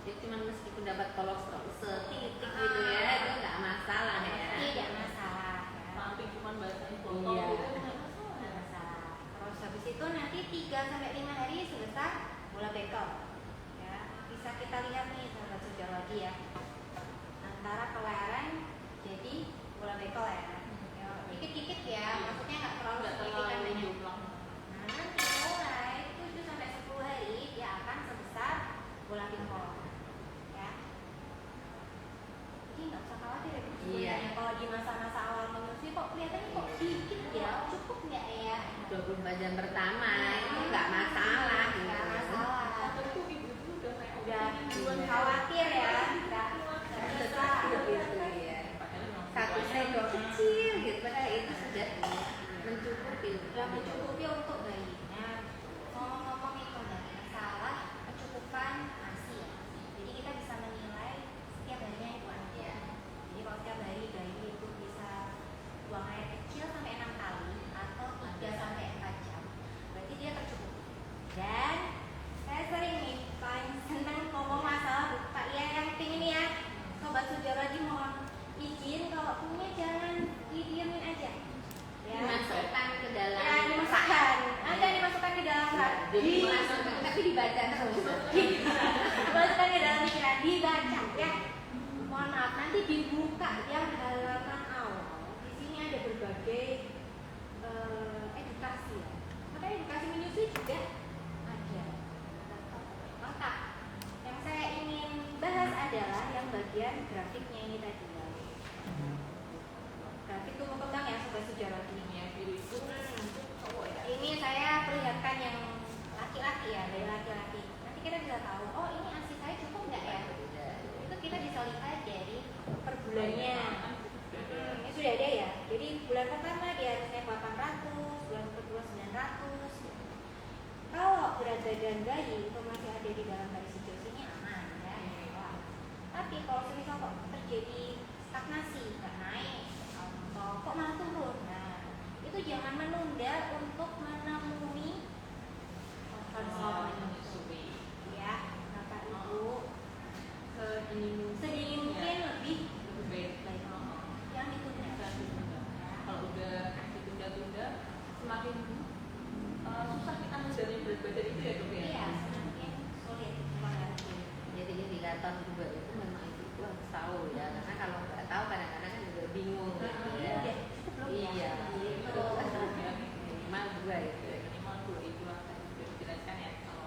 Jadi cuma meskipun dapat kolesterol setitik gitu ya, itu nggak masalah ya. Tidak masalah ya. Samping cuma basahin botol Iya. gitu nggak masalah. Nggak masalah. Terus habis itu nanti 3-5 hari selesai bola bekel. Ya, bisa kita lihat nih sahabat Sujarwadi ya. Antara kelereng jadi bola bekel ya. Ya, dikit-dikit ya, maksudnya nggak terlalu Nggak signifikan terlalu banyak. jomplang. Nah, nanti mulai 7-10 hari dia akan sebesar bola pingpong. Ya. Jadi nggak usah khawatir ya Bu, Iya. sebenarnya kalau di masa-masa awal menyusui kok kelihatannya kok dikit ya, cukup nggak ya? 24 jam pertama itu nggak masalah gitu. Nggak masalah. Atau itu ibu-ibu udah kayak Udah mingguan khawatir ya, nggak bisa. Gitu ya. Satu sendok kecil gitu, padahal itu sudah mencukupi. Sudah mencukupi untuk bayi. Nah, ngomong-ngomong itu nggak masalah kecukupan ASI ya. Jadi kita bisa menilai setiap harinya itu ada. Jadi kalau setiap hari bayi itu bisa buang air kecil sampai 6 kali atau 3-4 jam, berarti dia tercukupi. Dan saya sering nih paling seneng ngomong masalah Pak Ia yang pingin ya, Sobat Sujarwadi mohon izin kalau punya jangan didiemin aja. Ya. Dimasukkan ke dalam. Ya, dimasukkan. Ada dimasukkan ke dalam Jadi dimasukkan tapi dibaca terus. dimasukkan ke dalam pikiran, dibaca ya. Mohon maaf, nanti dibuka yang halaman awal. Di sini ada berbagai edukasi ya. Maka edukasi menyusui juga ada. Lengkap. Yang saya ingin bahas adalah yang bagian grafiknya ini tadi ya. Grafik tumbuh kembang ya Sobat Sujarwadi. Yang biru itu cowok ya. Ini saya perlihatkan yang laki-laki ya, dari laki-laki. Nanti kita bisa tahu, oh ini ASI saya cukup nggak ya? Itu kita bisa lihat dari per bulannya. Ini sudah ada ya. Jadi bulan pertama dia harusnya 800, bulan kedua 900. Kalau berat badan bayi itu masih ada di dalam garis hijau sini aman ya. Wah. Tapi kalau semisal kok terjadi stagnasi, nggak naik, atau kok malah turun, nah itu jangan menunda untuk menemui konselor menyusui. Ya, Bapak Ibu sedini mungkin lebih baik. Yang ditunda. Kalau udah ditunda-tunda semakin susah kita menjalani berat badan itu ya dok ya. Iya, semakin sulit menghadapi. Jadi indikator juga itu memang itu harus tahu ya, karena kalau nggak tahu kadang-kadang kan juga bingung gitu ya. Iya, Gitu. minimal 2 itu. Minimal 2 itu akan sudah dijelaskan ya. Kalau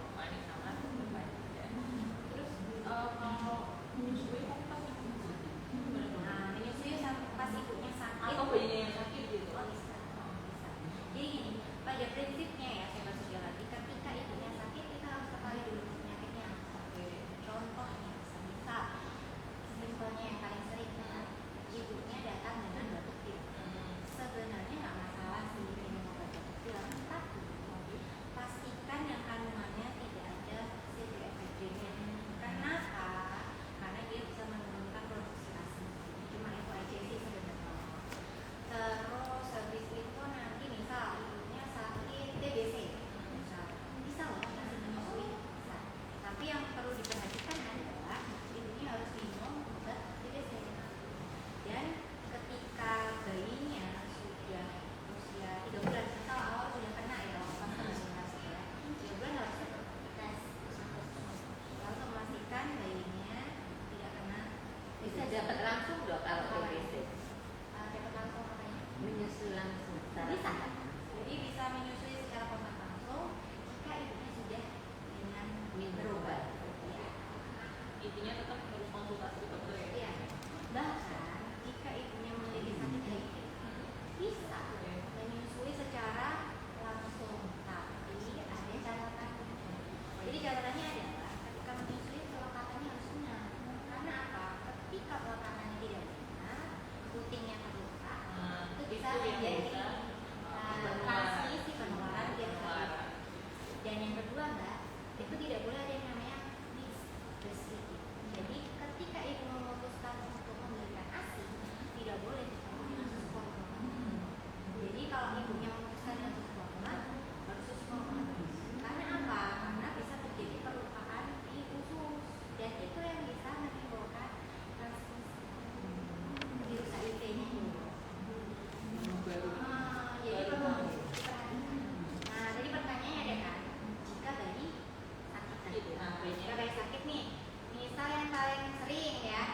yang paling sering ya,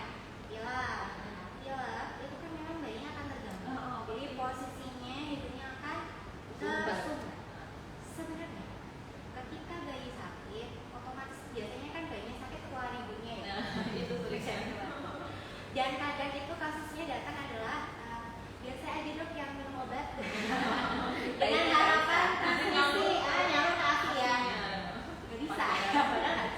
pilek. Nah, pilek itu kan memang bayinya akan terganggu. Jadi posisinya ibunya akan tersumbat. Sebenarnya ketika bayi sakit, otomatis biasanya kan bayinya sakit keluar ibunya ya. Itu sering. Dan kadang itu kasusnya datang adalah biar saya aja dok yang minum obat dengan harapan transmisi nyawa ke ASI ya. Nggak bisa, padahal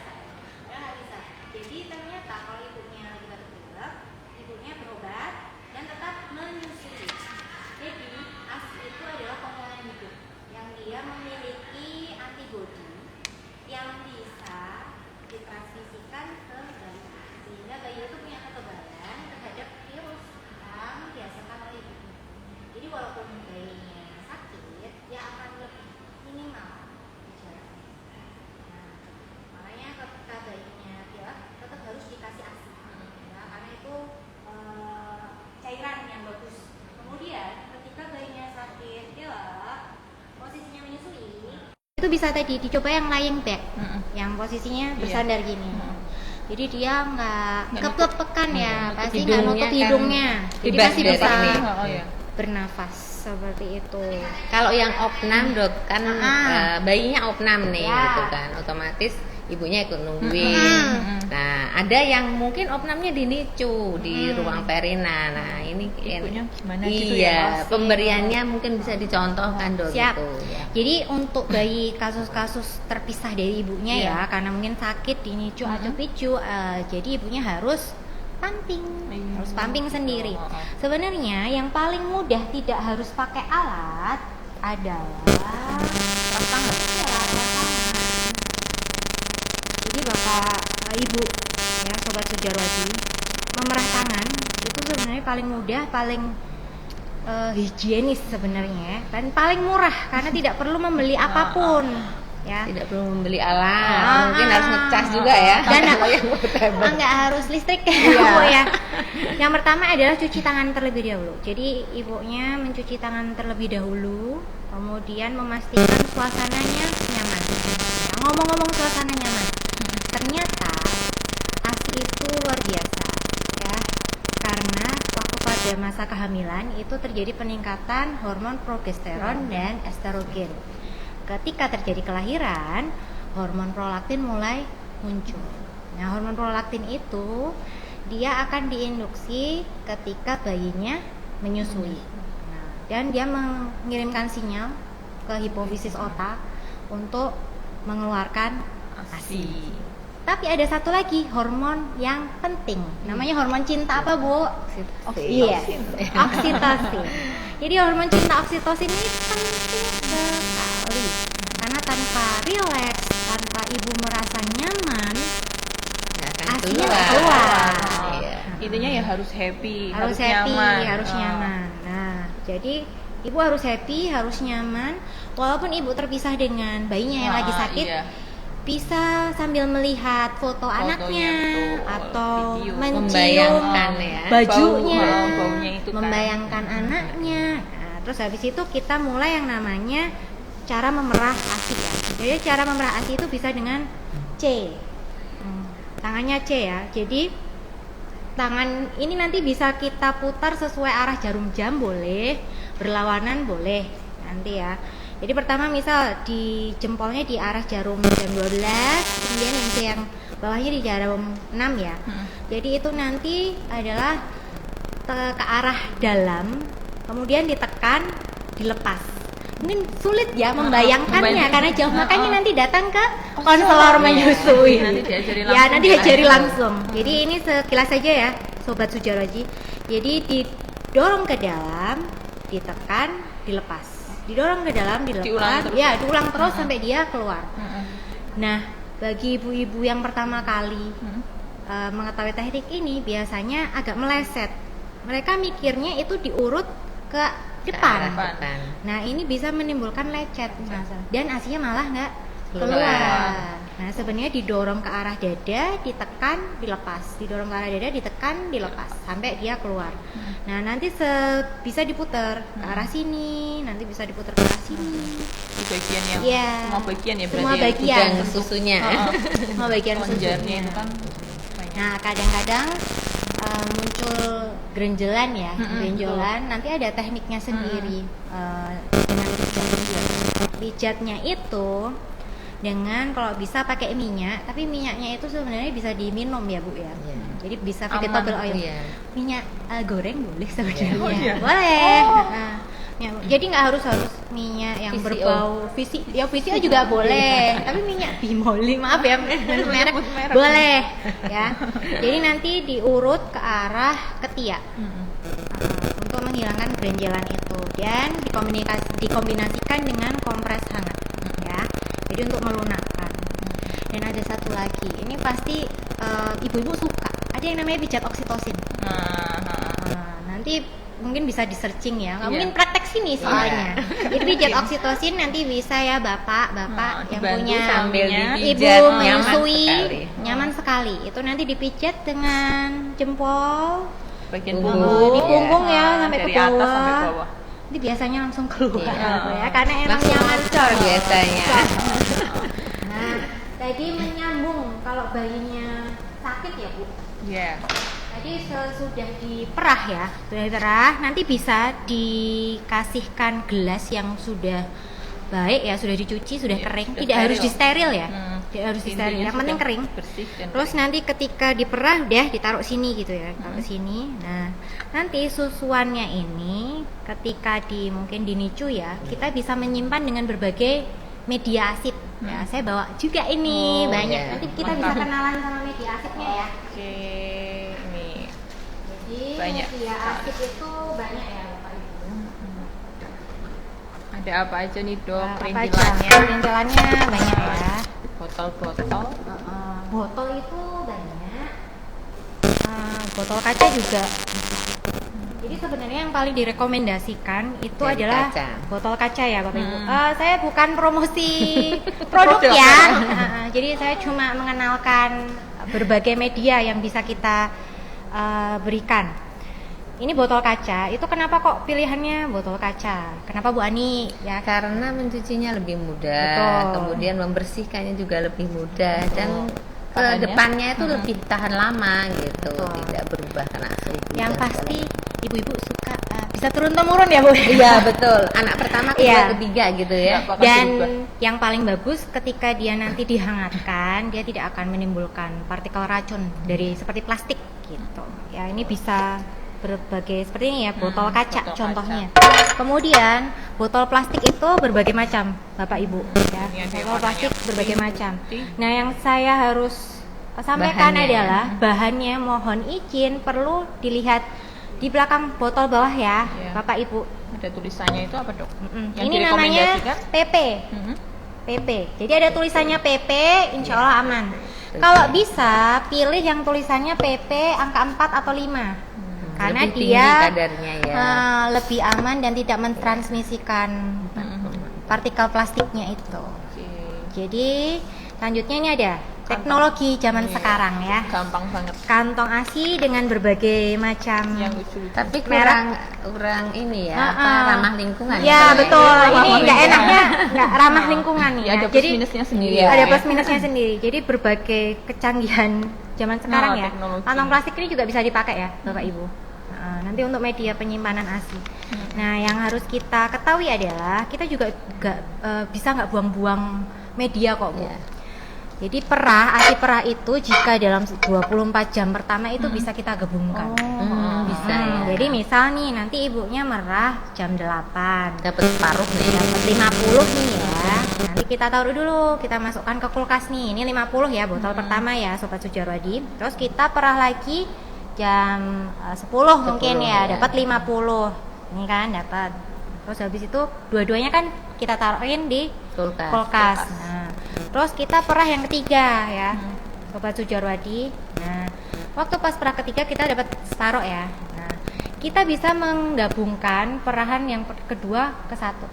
nggak bisa. Jadi ternyata kalau ibunya lagi batuk-batuk, ibunya berobat dan tetap menyusui. Jadi ASI itu adalah komponen hidup yang dia memiliki antibodi yang bisa ditransmisikan ke bayi, sehingga bayi itu punya kekebalan terhadap virus yang dihasilkan oleh ibunya. Jadi walaupun bayinya sakit, dia akan lebih minimal gejalanya. Nah, makanya ketika bayinya pilek tetap harus dikasih ASI, ya, karena itu cairan yang bagus. Kemudian ketika bayinya sakit pilek, posisinya menyusui, itu bisa tadi dicoba yang lying back, yang posisinya bersandar gini. Jadi dia nggak kepekan ya, pasti nggak nutup hidungnya, jadi masih bisa bernafas seperti itu. Kalau yang opnam dok kan bayinya opnam nih Ya. gitu kan, otomatis ibunya ikut nungguin. Nah ada yang mungkin opnamnya di NICU di ruang perina. Nah ini Ibunya gimana iya gitu ya? pemberiannya mungkin bisa dicontohkan dok. Siap. Gitu ya. Jadi untuk bayi kasus-kasus terpisah dari ibunya ya, karena mungkin sakit di NICU atau PICU, jadi ibunya harus pumping, harus pumping sendiri. Sebenarnya yang paling mudah tidak harus pakai alat adalah Tangan. ya, tangan. Jadi bapak ibu ya sobat Sujarwadi, memerah tangan itu sebenarnya paling mudah, paling higienis sebenarnya, dan paling murah karena tidak perlu membeli apapun ya. Tidak perlu membeli alat, mungkin harus ngecas juga ya. Dan Kalau yang portable. nggak harus listrik ya. Yang pertama adalah cuci tangan terlebih dahulu. Jadi ibunya mencuci tangan terlebih dahulu, kemudian memastikan suasananya nyaman. Nah, ngomong-ngomong suasana nyaman, ternyata ASI itu luar biasa ya, karena waktu pada masa kehamilan itu terjadi peningkatan hormon progesteron dan estrogen. Ketika terjadi kelahiran, hormon prolaktin mulai muncul. Nah, hormon prolaktin itu dia akan diinduksi ketika bayinya menyusui. Nah, dan dia mengirimkan sinyal ke hipofisis otak untuk mengeluarkan ASI. Tapi ada satu lagi hormon yang penting, namanya hormon cinta apa Bu? Iya, oksitosin. Jadi hormon cinta oksitosin ini penting sekali, karena tanpa rileks, tanpa ibu merasa nyaman, ASI-nya nggak keluar. Iya. Intinya ya harus happy, Harus happy, nyaman. harus nyaman. Nah, jadi ibu harus happy, harus nyaman, walaupun ibu terpisah dengan bayinya yang lagi sakit. Iya. Bisa sambil melihat foto Fotonya, anaknya betul. atau Video. mencium Membayangkan ya. bajunya, Baunya itu kan. membayangkan anaknya. Nah, terus habis itu kita mulai yang namanya cara memerah ASI ya. Jadi cara memerah ASI itu bisa dengan C. Tangannya C ya. Jadi tangan ini nanti bisa kita putar sesuai arah jarum jam boleh, berlawanan boleh nanti ya. Jadi pertama misal di jempolnya di arah jarum jam 12, kemudian yang C yang bawahnya di jarum 6 ya. Jadi itu nanti adalah ke arah dalam, kemudian ditekan, dilepas. Mungkin sulit ya membayangkannya karena jauh, makanya nanti datang ke konselor menyusui. Nanti diajari Ya, langsung nanti ya. diajari langsung. Jadi ini sekilas saja ya, Sobat Sujarwaji. Jadi didorong ke dalam, ditekan, dilepas. Didorong ke dalam, dilepas. Diulang terus. Ya, diulang terus sampai dia keluar. Nah, bagi ibu-ibu yang pertama kali mengetahui teknik ini biasanya agak meleset. Mereka mikirnya itu diurut ke depan. Depan. Nah, ini bisa menimbulkan lecet dan ASI-nya malah nggak keluar. Keluar. Nah, sebenarnya didorong ke arah dada, ditekan, dilepas. Didorong ke arah dada, ditekan, dilepas sampai dia keluar. Nah, nanti bisa diputar ke arah sini, nanti bisa diputar ke arah sini. Di bagian yang Iya. semua bagian ya Semua berarti. bagian. Gudang susunya. Semua bagian Lonjarnya susunya. itu kan banyak. Nah, kadang-kadang muncul gerenjelan ya, gerenjolan. Nanti ada tekniknya sendiri dengan pijatnya. Pijatnya itu dengan kalau bisa pakai minyak, tapi minyaknya itu sebenarnya bisa diminum ya Bu ya. Jadi bisa vegetable oil. Minyak goreng boleh sebenarnya. Boleh. Nah, jadi nggak harus minyak yang VCO. berbau VCO juga boleh, tapi minyak bimoli maaf ya merek boleh ya. Jadi nanti diurut ke arah ketiak untuk menghilangkan gerenjelan itu dan dikombinasikan dengan kompres hangat ya. Jadi untuk melunakkan. Dan ada satu lagi, ini pasti ibu-ibu suka. Ada yang namanya pijat oksitosin. Nanti mungkin bisa di searching ya, nggak mungkin praktek sini soalnya. Jadi pijat oksitosin nanti bisa ya bapak yang punya sambil ibu dipijat, menyusui, nyaman sekali. Itu nanti dipijat dengan jempol Bagian di di punggung ya sampai dari ke atas bawah. sampai bawah. Ini biasanya langsung keluar Iya. ya, karena emang Langsung nyaman ngecor biasanya. Nah, tadi menyambung kalau bayinya sakit ya Bu. Iya. Tadi sesudah diperah ya, sudah diperah, nanti bisa dikasihkan gelas yang sudah baik ya, sudah dicuci, sudah kering, sudah tidak harus steril. disteril ya, tidak harus Intinya disteril, yang penting sudah kering. bersih dan Terus nanti ketika diperah udah ditaruh sini gitu ya, taruh sini. Nah, nanti susuannya ini ketika mungkin dinicu ya, kita bisa menyimpan dengan berbagai media asid. Ya, saya bawa juga ini Oh, banyak. iya. Nanti kita bisa kenalan sama media asidnya ya. Oke, ini Jadi Banyak media sekali. asid itu banyak ya Bapak Ibu. ada apa aja nih Dok? Apa aja? Perintilannya, Perintilannya banyak ya. botol-botol. Botol itu banyak. Botol kaca juga. Jadi sebenarnya yang paling direkomendasikan itu Dari adalah kaca. botol kaca ya Bapak Ibu. Saya bukan promosi produk Produk. ya. Jadi saya cuma mengenalkan berbagai media yang bisa kita berikan. Ini botol kaca. Itu kenapa kok pilihannya botol kaca? Kenapa Bu Ani? Ya Karena mencucinya lebih mudah, Betul. kemudian membersihkannya juga lebih mudah dan ke Tahannya? depannya itu lebih tahan lama gitu, Betul. tidak berubah kena suhu. yang dan pasti segala- ibu-ibu suka bisa turun temurun ya Bu. Iya betul, anak pertama kedua Iya. ketiga gitu ya. Nggak bakal Dan berubah. yang paling bagus ketika dia nanti dihangatkan, dia tidak akan menimbulkan partikel racun dari seperti plastik gitu. Ya ini bisa berbagai seperti ini ya, botol kaca botol contohnya. Kemudian botol plastik itu berbagai macam, Bapak Ibu ya. Ini ada yang Botol plastik warnanya berbagai pink, macam. putih. Nah, yang saya harus sampaikan Bahannya. adalah bahannya mohon izin perlu dilihat di belakang botol bawah ya, Iya. Bapak Ibu. Ada tulisannya itu apa Dok? Yang Ini namanya direkomendasikan? PP. Mhm. PP. Jadi ada tulisannya PP, insya Allah aman. Kalau bisa pilih yang tulisannya PP angka 4 atau 5. Karena Lebih tinggi dia kadarnya ya. lebih aman dan tidak mentransmisikan partikel plastiknya itu. Oke. Jadi selanjutnya ini ada teknologi zaman Iya. sekarang ya. Gampang banget. Kantong ASI dengan berbagai macam Yang lucu-lucu. Tapi merek. kurang ini ya, Heeh. ramah lingkungan. Ya kalau betul. ini. Ini ramah nggak lingkungan. enaknya nggak ramah lingkungan nih. Ya, ada ya. plus Jadi minusnya sendiri. Iya. ada plus minusnya sendiri. Jadi berbagai kecanggihan zaman sekarang ya. teknologi. Kantong plastik ini juga bisa dipakai ya, Bapak Ibu. Nah, nanti untuk media penyimpanan ASI. Nah, yang harus kita ketahui adalah kita juga bisa nggak buang-buang media kok, Bu. Iya. Jadi ASI perah itu jika dalam 24 jam pertama itu bisa kita gabungkan. Bisa ya. Jadi misal nih nanti ibunya merah jam 8. Dapat separuh nih. Dapat 50 nih ya. Nanti kita taruh dulu, kita masukkan ke kulkas nih. Ini 50 ya, botol pertama ya Sobat Sujarwadi. Terus kita perah lagi jam 10 mungkin 10, ya, ya. dapat 50. Ini kan dapat. Terus habis itu dua-duanya kan kita taruhin di kulkas. Nah, terus kita perah yang ketiga ya. Sobat Sujarwadi. Nah, waktu pas perah ketiga kita dapat separuh ya. Nah, kita bisa menggabungkan perahan yang kedua ke satu.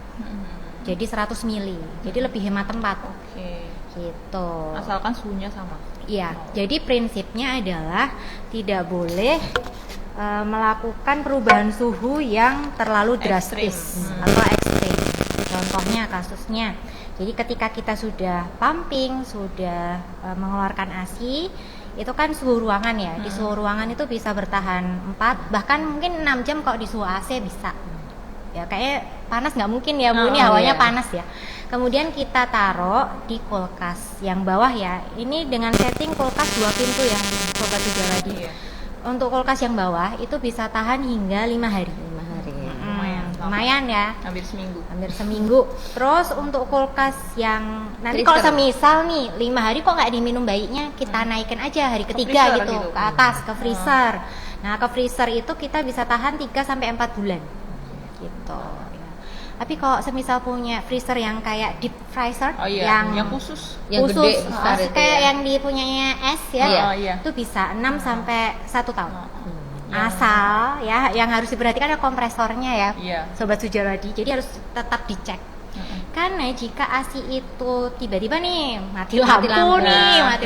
Jadi 100 mili. Jadi lebih hemat tempat. Oke. Gitu. Asalkan suhunya sama. Iya. Jadi prinsipnya adalah tidak boleh melakukan perubahan suhu yang terlalu drastis Ekstrim. atau ekstrim. Contohnya kasusnya Jadi ketika kita sudah pumping, sudah mengeluarkan ASI, itu kan suhu ruangan ya. Di suhu ruangan itu bisa bertahan 4 bahkan mungkin 6 jam kalau di suhu AC bisa. Ya kayak panas nggak mungkin ya Bu, ini hawanya panas ya. Kemudian kita taruh di kulkas yang bawah ya. Ini dengan setting kulkas 2 pintu ya Sobat Sujawadi. Untuk kulkas yang bawah itu bisa tahan hingga 5 hari. 5 hari. Lumayan ya. Hampir seminggu. Hampir seminggu. Terus untuk kulkas yang nanti Freezer. kalau semisal nih 5 hari kok nggak diminum bayinya, kita naikin aja hari ketiga freezer gitu, gitu. ke atas ke freezer. Nah ke freezer itu kita bisa tahan 3 sampai 4 bulan gitu. Ya. Tapi kalau semisal punya freezer yang kayak deep freezer, yang khusus, yang gede khusus, besar itu kayak ya. yang dipunyanya es ya, itu bisa 6 sampai 1 tahun. Asal ya yang harus diperhatikan ada kompresornya ya, Sobat Sujawadi. Jadi harus tetap dicek. Karena jika ASI itu tiba-tiba nih mati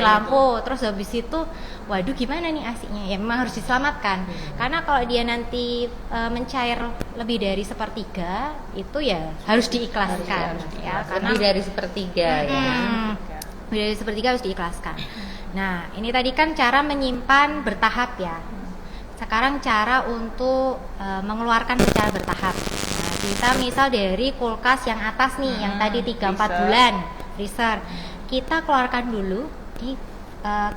lampu, terus habis itu waduh gimana nih ASI-nya, ya memang harus diselamatkan. Karena kalau dia nanti mencair lebih dari sepertiga itu ya harus diikhlaskan ya, karena lebih dari sepertiga ya. Lebih dari sepertiga harus diikhlaskan. Nah ini tadi kan cara menyimpan bertahap ya. Sekarang cara untuk mengeluarkan secara bertahap. Nah, kita misal dari kulkas yang atas nih, yang tadi 3-4 bulan freezer, kita keluarkan dulu di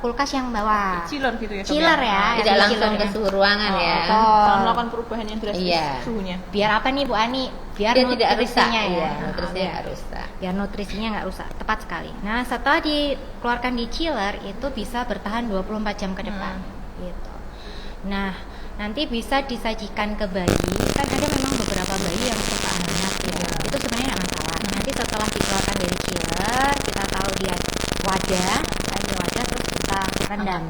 kulkas yang bawah. Chiller gitu ya. Chiller ya. Tidak langsung ke suhu ruangan ya. Kalau melakukan perubahan yang drastis suhunya. Biar apa nih Bu Ani? Biar dia tidak rusak nutrisinya ya. Nutrisinya nggak rusak. Biar nutrisinya nggak rusak. Tepat sekali. Nah setelah dikeluarkan di chiller itu bisa bertahan 24 jam ke depan. Gitu. Nah, nanti bisa disajikan ke bayi. Kan ada memang beberapa bayi yang suka hangat ya. Itu sebenarnya nggak masalah. Nanti setelah dikeluarkan dari chiller, kita taruh di wadah, terus kita rendam.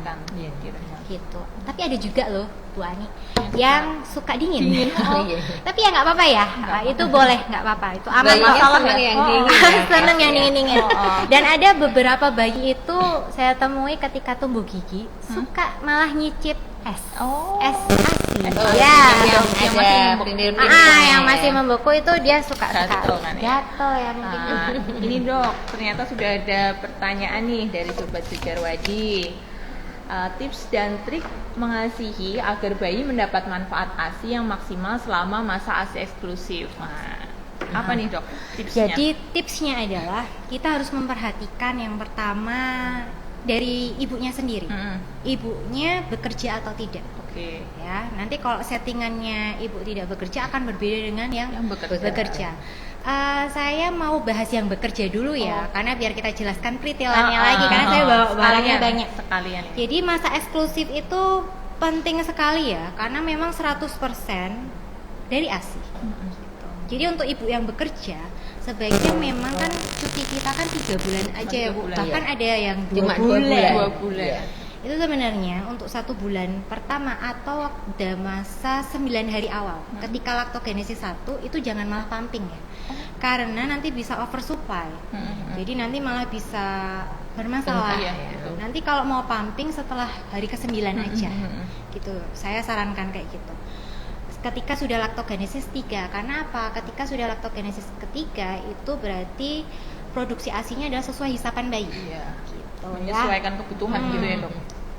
Gitu. Tapi ada juga loh, Bu Ani, yang suka dingin. Tapi ya nggak apa-apa ya. Itu boleh, nggak apa-apa. Itu aman. Seneng yang dingin. Seneng yang dingin-dingin. Dan ada beberapa bayi itu saya temui ketika tumbuh gigi suka malah nyicip es ASI. Yang masih membeku itu dia suka jatuh ya mungkin. Ini Dok, ternyata sudah ada pertanyaan nih dari Sobat Sujarwadi. Tips dan trik mengasihi agar bayi mendapat manfaat ASI yang maksimal selama masa ASI eksklusif. Apa nih Dok tipsnya? Jadi tipsnya adalah kita harus memperhatikan yang pertama dari ibunya sendiri. Ibunya bekerja atau tidak. Ya, nanti kalau settingannya ibu tidak bekerja akan berbeda dengan yang bekerja. Saya mau bahas yang bekerja dulu ya, karena biar kita jelaskan pritilannya lagi, karena saya bawa barangnya banyak sekalian. Jadi masa eksklusif itu penting sekali ya, karena memang 100% dari ASI. Jadi untuk ibu yang bekerja sebaiknya memang kan cuti kita kan 3 bulan aja ya Bu, bahkan ada yang 2 bulan. Itu sebenarnya untuk 1 bulan pertama atau pada masa 9 hari awal ketika laktogenesis 1 itu jangan malah pumping ya, karena nanti bisa oversupply. Jadi nanti malah bisa bermasalah. Nanti kalau mau pumping setelah hari ke-9 aja gitu, saya sarankan kayak gitu. Ketika sudah laktogenesis 3, karena apa? Ketika sudah laktogenesis ketiga itu berarti produksi ASI-nya adalah sesuai hisapan bayi. Gitu, menyesuaikan kebutuhan gitu ya Dok.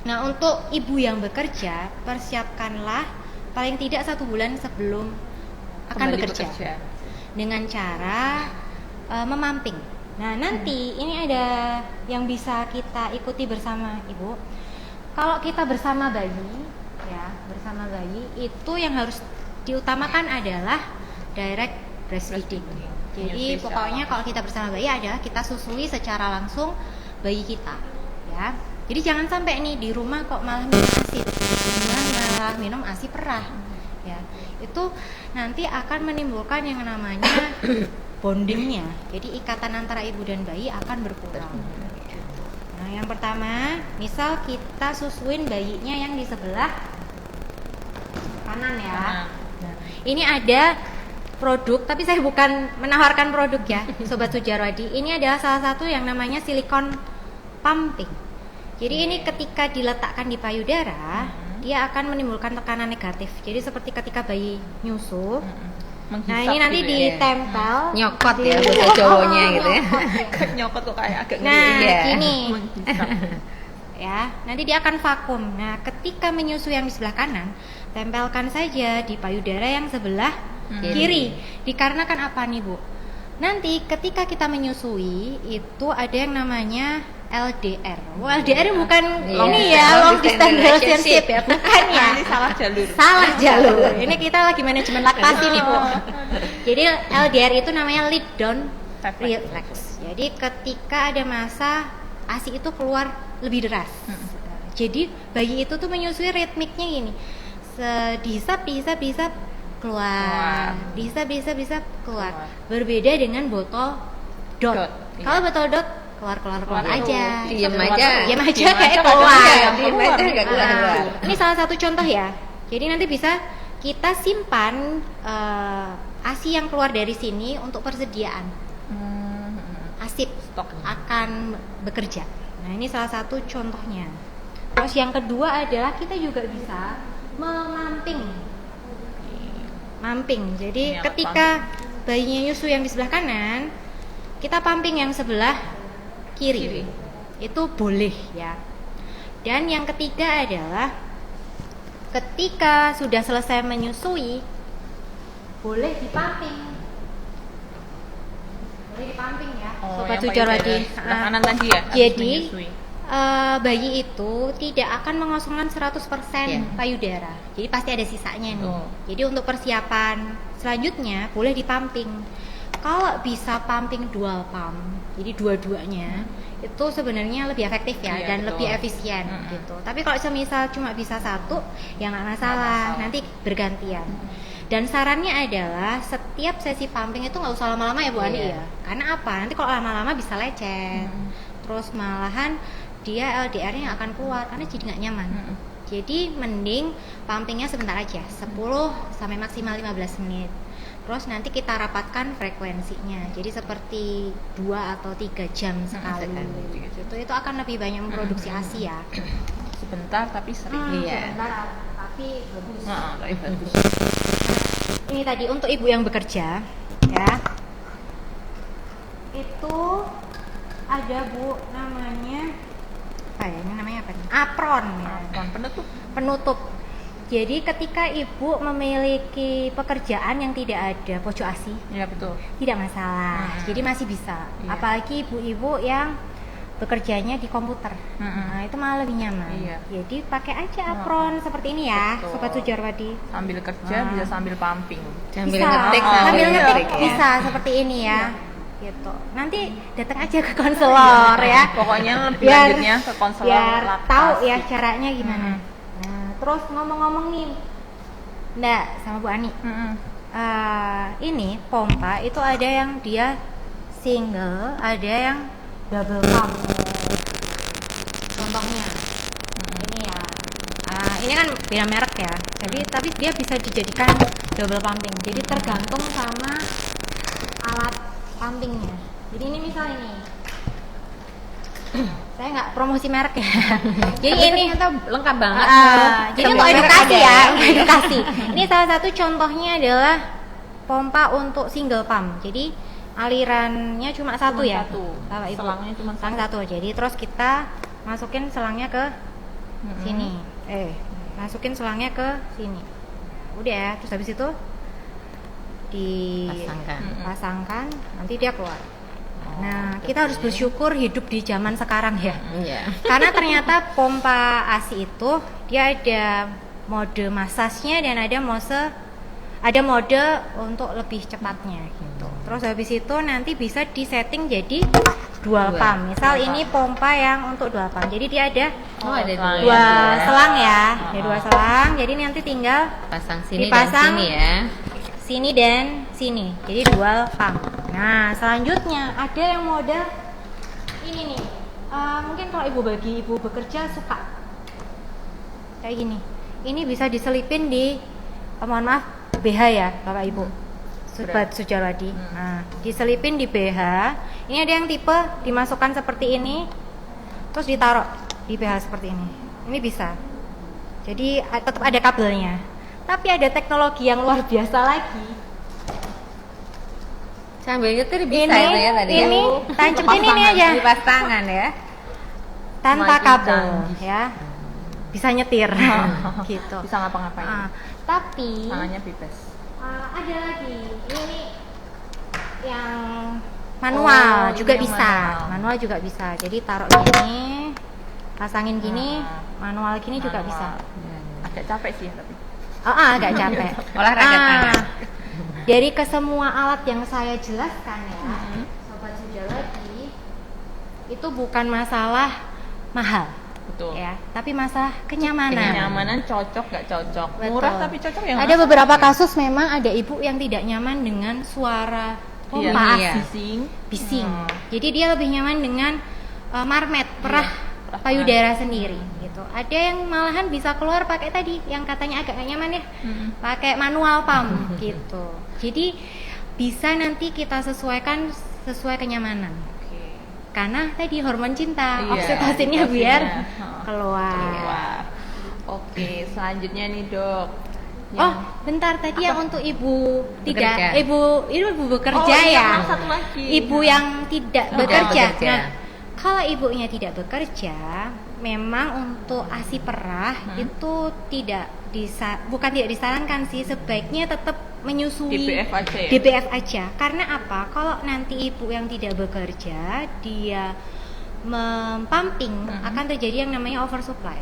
Nah untuk ibu yang bekerja, persiapkanlah paling tidak 1 bulan sebelum akan bekerja dengan cara memamping. Nah nanti ini ada yang bisa kita ikuti bersama ibu. Kalau kita bersama bayi itu yang harus diutamakan adalah direct breastfeeding. Jadi pokoknya kalau kita bersama bayi adalah kita susui secara langsung bayi kita ya. Jadi jangan sampai nih di rumah kok malah minum ASI, malah minum ASI perah ya. Itu nanti akan menimbulkan yang namanya bondingnya. Jadi ikatan antara ibu dan bayi akan berkurang. Nah yang pertama, misal kita susuin bayinya yang di sebelah kanan ya. Nah, ini ada produk, tapi saya bukan menawarkan produk ya, Sobat Sujarwadi. Ini adalah salah satu yang namanya silikon pumping. Jadi ini ketika diletakkan di payudara, dia akan menimbulkan tekanan negatif. Jadi seperti ketika bayi nyusu, Nah ini nanti gitu ya. ditempel Nyokot ya bahasa Jawanya gitu ya. Nyokot kok kayak agak Nah ngeri. Iya. gini Menghisap. ya, nanti dia akan vakum. Nah ketika menyusui yang di sebelah kanan, tempelkan saja di payudara yang sebelah kiri. Dikarenakan apa nih Bu? Nanti ketika kita menyusui itu ada yang namanya LDR. LDR bukan Iya. ini ya, long distance relationship ya, bukan ya. Ini salah jalur. Salah jalur. Ini kita lagi manajemen laktasi nih Bu. Jadi LDR itu namanya lead down reflex. Jadi ketika ada masa ASI itu keluar lebih deras. Jadi bayi itu tuh menyusui ritmiknya gini. Dihisap keluar. Dihisap keluar. Berbeda dengan botol dot. Dot, iya. Kalau botol dot keluar aja. Diam aja. Diam aja Diam kayak aja, keluar. Diam aja nggak keluar. Ini salah satu contoh ya. Jadi nanti bisa kita simpan ASI yang keluar dari sini untuk persediaan ASIP Stok. akan bekerja. Nah ini salah satu contohnya. Terus yang kedua adalah kita juga bisa mamping. Jadi Ini alat ketika bayinya nyusu yang di sebelah kanan, kita pumping yang sebelah kiri. Itu boleh ya. Dan yang ketiga adalah ketika sudah selesai menyusui, boleh dipumping. Boleh dipumping ya. Sobat yang Sujarwadi. payudara sebelah kanan tadi ya. habis Jadi menyusui. bayi itu tidak akan mengosongkan 100% Iya. payudara. Jadi pasti ada sisanya nih. Betul. Jadi untuk persiapan selanjutnya boleh dipumping. Kalau bisa pumping dual pump, jadi dua-duanya itu sebenarnya lebih efektif ya Iya, dan betul. lebih efisien gitu. Tapi kalau semisal cuma bisa satu, ya nggak masalah. Nanti bergantian. Dan sarannya adalah setiap sesi pumping itu nggak usah lama-lama ya Bu Ani Iya. ya. Karena apa? Nanti kalau lama-lama bisa lecet. Terus malahan dia LDR-nya akan keluar karena jadi nggak nyaman. Jadi mending pumpingnya sebentar aja, 10 sampai maksimal 15 menit. Terus nanti kita rapatkan frekuensinya. Jadi seperti 2 atau 3 jam sekali. Gitu. Itu akan lebih banyak memproduksi ASI ya. Sebentar tapi sering. Iya. Sebentar, tapi bagus. Tapi bagus. Ini tadi untuk ibu yang bekerja ya. Itu ada Bu namanya apa ya? Ini namanya apa nih? Apron ya. Penutup. Penutup. Jadi ketika ibu memiliki pekerjaan yang tidak ada pojok ASI, Iya betul. tidak masalah. Jadi masih bisa. Iya. Apalagi ibu-ibu yang bekerjanya di komputer. Nah, itu malah lebih nyaman. Iya. Jadi pakai aja apron seperti ini ya, Betul. Sobat Sujarwadi. Sambil kerja bisa sambil pumping. Sambil Bisa. ngetik Sambil ngetik ya. bisa seperti ini ya. Gitu. Nanti datang aja ke konselor ya. Pokoknya lebih Biar- lanjutnya ke konselor Biar laktasi. tahu ya caranya gimana. Nah, terus ngomong-ngomong nih, Ndak sama Bu Ani. Ini pompa itu ada yang dia single, ada yang double pump. Contohnya ini ya. Ini kan beda merek ya. Tapi dia bisa dijadikan double pumping. Jadi tergantung sama alat pumpingnya. Jadi ini misal ini. Saya nggak promosi merek ya. Jadi ini lengkap banget. jadi untuk edukasi ya, untuk edukasi. Ini salah satu contohnya adalah pompa untuk single pump. Jadi alirannya cuma satu ya. Bapak Ibu. Selangnya cuma Selang satu. Jadi terus kita masukin selangnya ke sini. Masukin selangnya ke sini. Udah ya. Terus habis itu dipasangkan, nanti dia keluar. Nah, kita harus bersyukur hidup di zaman sekarang ya. Iya. Karena ternyata pompa ASI itu dia ada mode masasnya dan ada mode untuk lebih cepatnya gitu. Terus habis itu nanti bisa disetting jadi dual pump. Misal ini pompa yang untuk dual pump. Jadi dia ada Ada dua selang ya. Ada dua selang. Jadi nanti tinggal pasang sini dipasang dan sini ya. sini dan sini. Jadi dual pump. Nah, selanjutnya ada yang model ini nih. Mungkin kalau ibu bekerja suka kayak gini. Ini bisa diselipin di mohon maaf BH ya, Bapak Ibu. Sobat Sujarwadi. Nah, diselipin di BH. Ini ada yang tipe dimasukkan seperti ini. Terus ditaruh di BH seperti ini. Ini bisa. Jadi tetap ada kabelnya. Tapi ada teknologi yang luar biasa lagi. Sambil nyetir bisa Ini, itu ya tadi. ini ya. tancepin ini aja Pas tangan ya. tanpa Semakin kabel canggih. ya. Bisa nyetir gitu. Bisa ngapa-ngapain. Tapi Tangannya bebas. ada lagi ini yang manual Oh, juga ini yang bisa. manual. Juga bisa. Jadi taruh gini, pasangin gini, Ah. manual gini juga Manual. bisa. Agak capek sih tapi. Agak capek. Olahraga tangan. Dari ke semua alat yang saya jelaskan ya, Mhm. Sobat Sujawati, itu bukan masalah mahal Betul. ya, tapi masalah kenyamanan. Kenyamanan cocok nggak cocok. Betul. Murah tapi cocok ya. Ada beberapa kasus memang ada ibu yang tidak nyaman dengan suara Iya, pompa iya. ASI, bising. bising. Hmm. Jadi dia lebih nyaman dengan marmet, perah perah payudara sendiri gitu. Ada yang malahan bisa keluar pakai tadi yang katanya agak gak nyaman ya, Mm-mm. pakai manual pump gitu. Jadi bisa nanti kita sesuaikan sesuai kenyamanan. Oke. Karena tadi hormon cinta, Iya, oksitosinnya oksitosinnya. biar Heeh. keluar. Keluar. Oke, selanjutnya nih dok. Oh, bentar tadi yang untuk ibu tidak, Bekerja. ibu bekerja Oh, iya, ya. maaf, satu lagi. Ibu yang tidak bekerja. bekerja. Nah, kalau ibunya tidak bekerja, memang untuk ASI perah itu bukan tidak disarankan sih, sebaiknya tetap menyusui DBF aja ya? DBF aja. Karena apa? Kalau nanti ibu yang tidak bekerja dia mempamping akan terjadi yang namanya oversupply.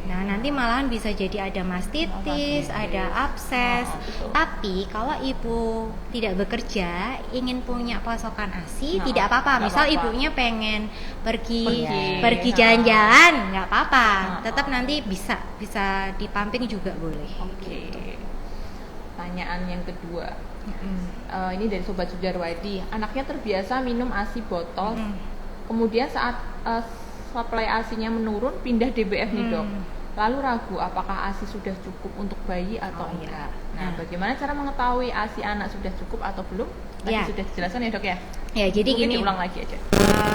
Nah, nanti malahan bisa jadi ada mastitis, ada abses. betul. Tapi kalau ibu tidak bekerja, ingin punya pasokan ASI, Nah, tidak apa-apa. nggak Misal apa-apa. ibunya pengen pergi Pergi. jalan-jalan, nggak apa-apa. Nah. Tetap nanti bisa dipamping juga boleh. Oke. Pertanyaan yang kedua. Ini dari Sobat Sujarwadi. Anaknya terbiasa minum ASI botol. Kemudian saat supply ASI-nya menurun, pindah DBF nih dok. Lalu ragu apakah ASI sudah cukup untuk bayi atau Oh, iya. enggak. Nah, Nah. bagaimana cara mengetahui ASI anak sudah cukup atau belum? Tadi Ya. sudah dijelaskan ya dok ya. Ya, jadi Mungkin gini. diulang lagi aja.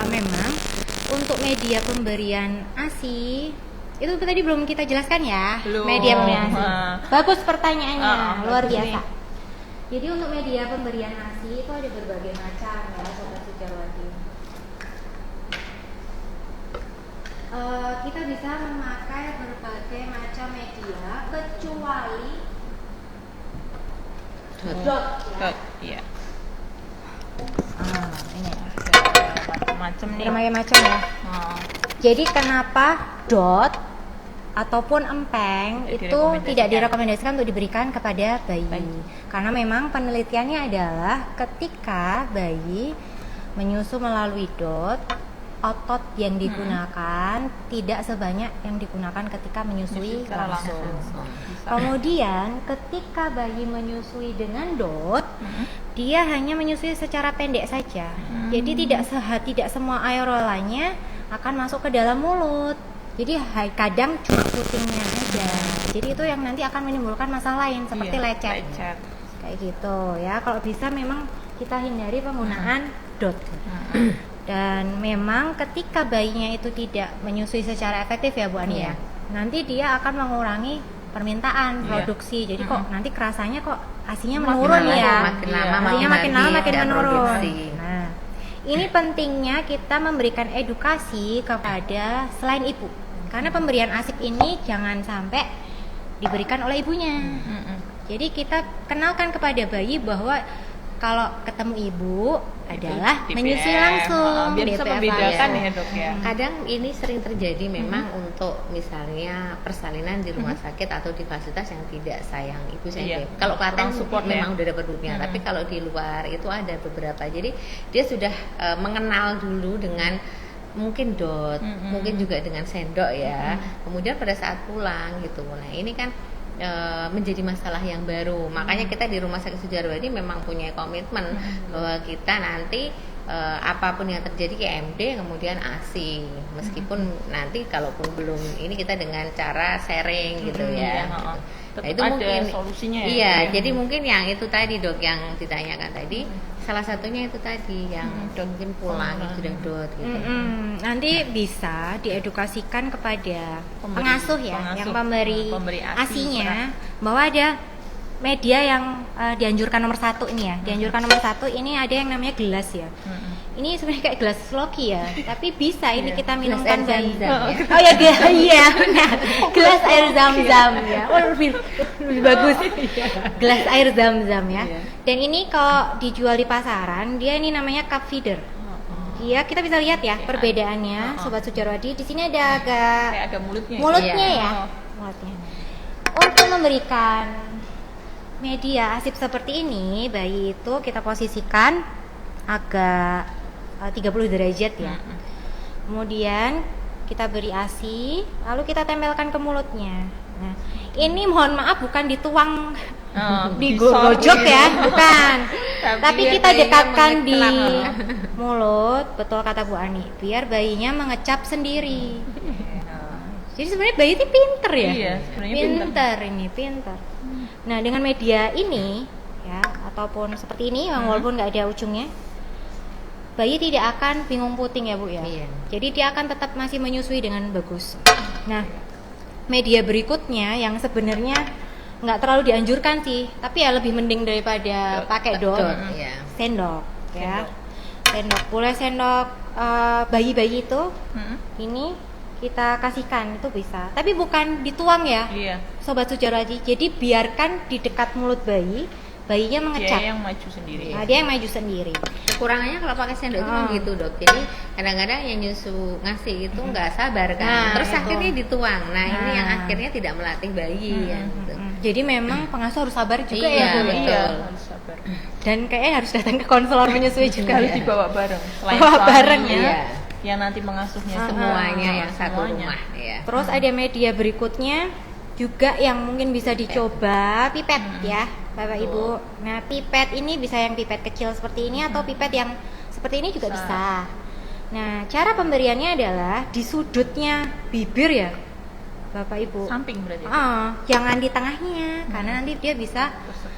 Memang untuk media pemberian ASI itu tadi belum kita jelaskan ya. Belum. Media pemberian ASI. Ah. Bagus pertanyaannya, luar bagus biasa. nih. Jadi untuk media pemberian ASI itu ada berbagai macam ya, Sobat Sujarwati. Kita bisa memakai berbagai macam media kecuali dot ya. Dok, iya. Ini ya. Macam-macam nih. Berbagai macam ya. Oh. Jadi kenapa dot ataupun empeng Tidak itu direkomendasikan. tidak direkomendasikan untuk diberikan kepada bayi? Bayi. Karena memang penelitiannya adalah ketika bayi menyusu melalui dot, otot yang digunakan tidak sebanyak yang digunakan ketika menyusui Menyusui secara langsung. langsung. Bisa. Kemudian ketika bayi menyusui dengan dot, dia hanya menyusui secara pendek saja. Jadi tidak semua air rolanya akan masuk ke dalam mulut. Jadi kadang cuma putingnya aja. Jadi itu yang nanti akan menimbulkan masalah lain seperti Iya, lecet. Kayak gitu ya. Kalau bisa memang kita hindari penggunaan dot. Dan memang ketika bayinya itu tidak menyusui secara efektif ya Bu Ani ya, nanti dia akan mengurangi permintaan Iya. produksi. Jadi kok nanti kerasanya kok ASINya Makin menurun lama, ya. makin lama ASINnya makin lama makin tidak menurun. produksi. Nah, ini pentingnya kita memberikan edukasi kepada selain ibu. Karena pemberian ASI ini jangan sampai diberikan oleh ibunya. Jadi kita kenalkan kepada bayi bahwa kalau ketemu ibu adalah DBF. menyusui langsung. Biar bisa DBF membedakan aja. ya dok ya. Kadang ini sering terjadi memang untuk misalnya persalinan di rumah sakit atau di fasilitas yang tidak sayang ibu saja. Iya. Kalau Klaten Kurang support memang ya. udah dapat dunia, tapi kalau di luar itu ada beberapa. Jadi dia sudah mengenal dulu dengan mungkin dot, mungkin juga dengan sendok ya. Kemudian pada saat pulang gitu. Nah, ini kan menjadi masalah yang baru. Makanya kita di Rumah Sakit Sujarwadi memang punya komitmen bahwa kita nanti apapun yang terjadi KMD kemudian ASI. Meskipun nanti kalaupun belum ini kita dengan cara sharing gitu ya. Iya, heeh. Nah, Tetap itu ada mungkin solusinya ya, Iya, Dok, ya. jadi mungkin yang itu tadi Dok yang ditanyakan tadi salah satunya itu tadi yang mungkin pulang itu sudah dot gitu. Nanti bisa diedukasikan kepada Pemberi- pengasuh ya, pengasuh, yang pemberi pemberi ASI, ASINya bahwa ada media yang dianjurkan nomor 1 ini ya. Dianjurkan nomor 1 ini ada yang namanya gelas ya. Ini sebenarnya kayak gelas Loki ya, tapi bisa ini kita minumkan bayi. Oh ya, iya benar. Gelas air zam-zam ya. Oh lebih bagus. Gelas air zam-zam ya. Dan ini kalau dijual di pasaran, dia ini namanya cup feeder. Iya, kita bisa lihat ya perbedaannya, Sobat Sujarwadi. Di sini ada Kayak ada mulutnya. mulutnya ya. Mulutnya. Untuk memberikan media asip seperti ini, bayi itu kita posisikan agak 30 derajat ya. Kemudian kita beri ASI, lalu kita tempelkan ke mulutnya. Nah, ini mohon maaf bukan dituang digojok ya, bukan. Tapi kita dekatkan di mulut, betul kata Bu Ani, biar bayinya mengecap sendiri. Jadi sebenarnya bayi itu pinter ya. Iya, sebenarnya pinter. Nah, dengan media ini ya, ataupun seperti ini, walaupun nggak ada ujungnya, bayi tidak akan bingung puting ya Bu ya. Iya. Jadi dia akan tetap masih menyusui dengan bagus. Nah, media berikutnya yang sebenarnya nggak terlalu dianjurkan sih, tapi ya lebih mending daripada pakai dot, ya. sendok ya. Sendok, boleh sendok bayi-bayi itu. Ini kita kasihkan itu bisa, tapi bukan dituang ya. Iya. Sobat Sujarwadi. Jadi biarkan di dekat mulut bayi, bayinya mengecap. Dia yang maju sendiri. Nah, dia yang maju sendiri. Kekurangannya kalau pakai sendok itu kan gitu Dok. Jadi kadang-kadang yang nyusu ngasih itu nggak sabar kan. Nah, terus itu. akhirnya dituang. Nah, ini Nah. yang akhirnya tidak melatih bayi ya. Gitu. Jadi memang pengasuh harus sabar juga Iya, ya Bu. betul. Iya, harus sabar. Dan kayaknya harus datang ke konselor menyusui juga. Harus dibawa bareng. Selain Bawa bareng, suaminya, iya. yang nanti mengasuhnya Semuanya yang satu semuanya. rumah ya. Terus ada media berikutnya juga yang mungkin bisa dicoba, pipet ya Bapak Ibu. Nah, pipet ini bisa yang pipet kecil seperti ini atau pipet yang seperti ini juga bisa. Nah, cara pemberiannya adalah di sudutnya bibir ya Bapak Ibu. Samping berarti. Jangan di tengahnya karena nanti dia bisa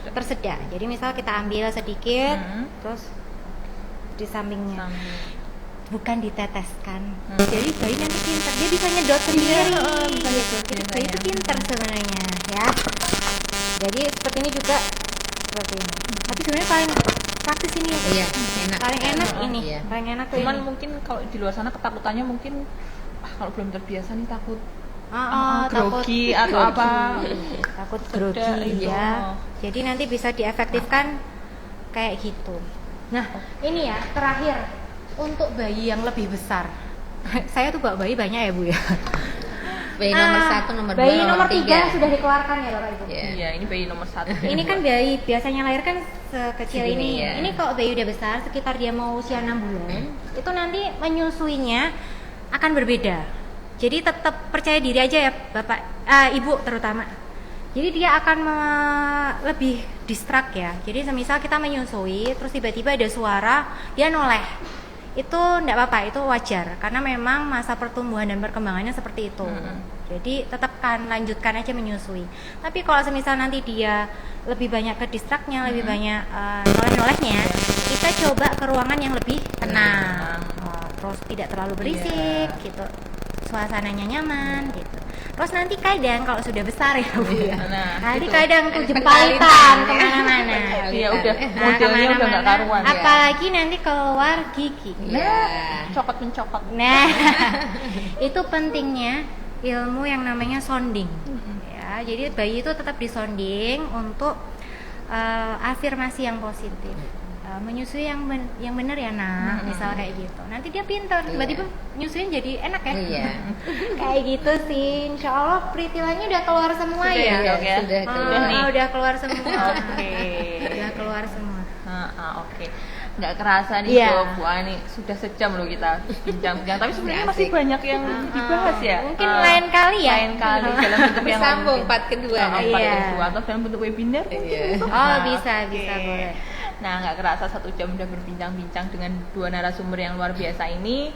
tersedak. Jadi misal kita ambil sedikit terus di sampingnya. Bukan diteteskan. Jadi bayi nanti pintar, dia bisa nyedot sendiri. bisa nyedot Jadi biasanya. bayi itu pintar sebenarnya ya. Jadi seperti ini juga seperti ini. Tapi sebenarnya paling praktis ini. Iya, enak. Paling enak ini. Iya. Paling enak tuh Cuman ini. mungkin kalau di luar sana ketakutannya mungkin kalau belum terbiasa nih takut takut grogi atau apa. takut Sedap, grogi iya. ya. Jadi nanti bisa diefektifkan kayak gitu. Nah, ini ya terakhir untuk bayi yang lebih besar. Saya tuh bawa bayi banyak ya Bu ya. Bayi nomor 1, nomor 2, bayi nomor 3 3 sudah dikeluarkan ya Bapak Ibu. Iya. Iya, ini bayi nomor 1. Ini kan bayi biasanya lahir kan sekecil Segini, ini. ya. Ini kalau bayi udah besar, sekitar dia mau usia 6 bulan, itu nanti menyusuinya akan berbeda. Jadi tetap percaya diri aja ya Bapak, Ibu terutama. Jadi dia akan lebih distract ya. Jadi semisal kita menyusui, terus tiba-tiba ada suara, dia noleh. Itu enggak apa-apa, itu wajar karena memang masa pertumbuhan dan perkembangannya seperti itu. Jadi tetap kan lanjutkan aja menyusui. Tapi kalau semisal nanti dia lebih banyak ke distract-nya, lebih banyak noleh-nolehnya, kita coba ke ruangan yang lebih tenang. Terus tidak terlalu berisik gitu. Suasananya nyaman gitu. Terus nanti kadang kalau sudah besar ya Bu ya. Nanti gitu. kadang tuh jempalitan kemana-mana. Iya, udah modelnya udah nggak karuan. Apalagi nanti keluar gigi. Cokot mencokot. Nah, itu pentingnya ilmu yang namanya sounding. Ya, jadi bayi itu tetap disonding untuk afirmasi yang positif. Menyusui yang benar ya Nak, misal kayak gitu. Nanti dia pintar, tiba-tiba nyusuin jadi enak ya. Iya. Kayak gitu sih. Insya Allah peritilanya udah keluar semua Sudah ya. ya, Dok, ya? Sudah keluar. Udah keluar semua. Oke. Udah keluar semua. Oke. Nggak kerasa nih Iya. Bu Ani, sudah sejam loh kita bincang-bincang. Tapi sebenarnya masih banyak yang dibahas ya. Mungkin lain kali ya. Lain kali dalam bentuk yang Bersambung lain. part kedua. Part Iya. kedua atau dalam bentuk webinar mungkin. Iya. Oh, bisa Oke. boleh. Nah, nggak kerasa 1 jam udah berbincang-bincang dengan 2 narasumber yang luar biasa ini.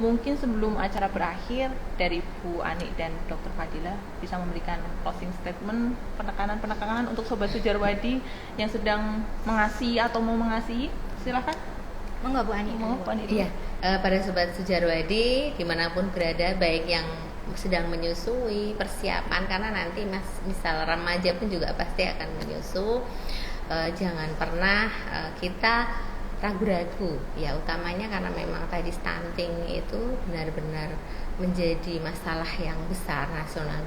Mungkin sebelum acara berakhir dari Bu Ani dan Dr. Fadila bisa memberikan closing statement, penekanan untuk Sobat Sujarwadi yang sedang mengasihi atau mau mengasihi. Silahkan. Monggo Bu Ani. Mau Bu Ani dulu. Iya, pada Sobat Sujarwadi dimanapun berada, baik yang sedang menyusui, persiapan, karena nanti misal remaja pun juga pasti akan menyusu. Jangan pernah kita ragu-ragu ya, utamanya karena memang tadi stunting itu benar-benar menjadi masalah yang besar nasional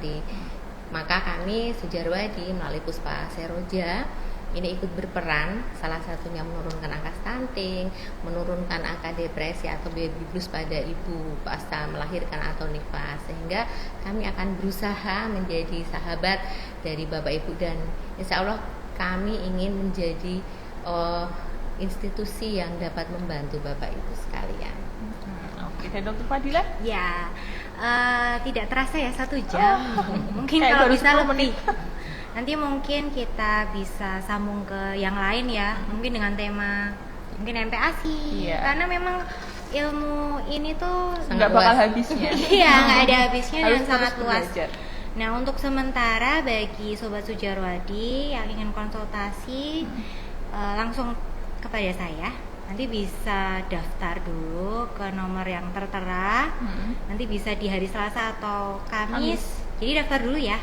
maka kami Sujarwadi melalui Puspa Seroja ini ikut berperan, salah satunya menurunkan angka stunting, menurunkan angka depresi atau baby blues pada ibu pasca melahirkan atau nifas, sehingga kami akan berusaha menjadi sahabat dari Bapak Ibu, dan insya Allah kami ingin menjadi institusi yang dapat membantu Bapak Ibu sekalian. Oke, Dokter Fadila? Ya, tidak terasa ya 1 jam. Mungkin kalau bisa lebih. Nanti mungkin kita bisa sambung ke yang lain ya. Mungkin dengan tema mungkin MPASI. Iya. Karena memang ilmu ini tuh nggak bakal habisnya. Iya, nggak ada habisnya dan Harus sangat terus luas. belajar. Nah, untuk sementara bagi Sobat Sujarwadi yang ingin konsultasi langsung kepada saya, nanti bisa daftar dulu ke nomor yang tertera. Nanti bisa di hari Selasa atau Kamis. Jadi daftar dulu ya.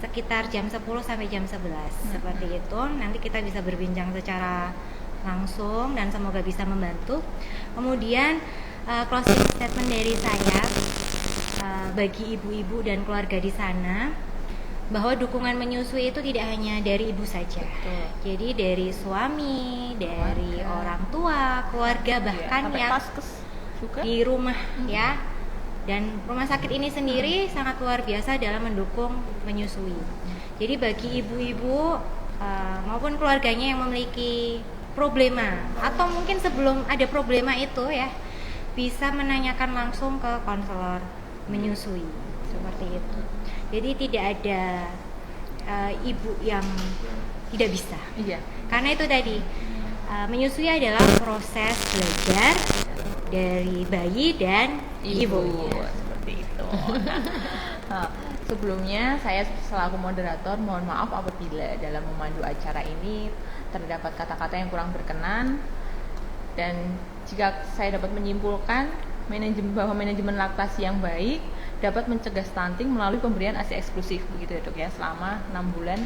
Sekitar jam 10 sampai jam 11 seperti itu. Nanti kita bisa berbincang secara langsung dan semoga bisa membantu. Kemudian closing statement dari saya bagi ibu-ibu dan keluarga di sana, bahwa dukungan menyusui itu tidak hanya dari ibu saja. Betul. Jadi dari suami, dari orang tua, keluarga, bahkan sampai yang paskes juga. di rumah ya. Dan rumah sakit ini sendiri sangat luar biasa dalam mendukung menyusui. Jadi bagi ibu-ibu maupun keluarganya yang memiliki problema atau mungkin sebelum ada problema itu ya, bisa menanyakan langsung ke konselor menyusui seperti itu. Jadi tidak ada ibu yang tidak bisa. Iya. Karena itu tadi menyusui adalah proses belajar dari bayi dan ibu. Seperti itu. Nah, sebelumnya saya selaku moderator mohon maaf apabila dalam memandu acara ini terdapat kata-kata yang kurang berkenan, dan jika saya dapat menyimpulkan bahwa manajemen laktasi yang baik dapat mencegah stunting melalui pemberian ASI eksklusif begitu ya Dok ya, selama 6 bulan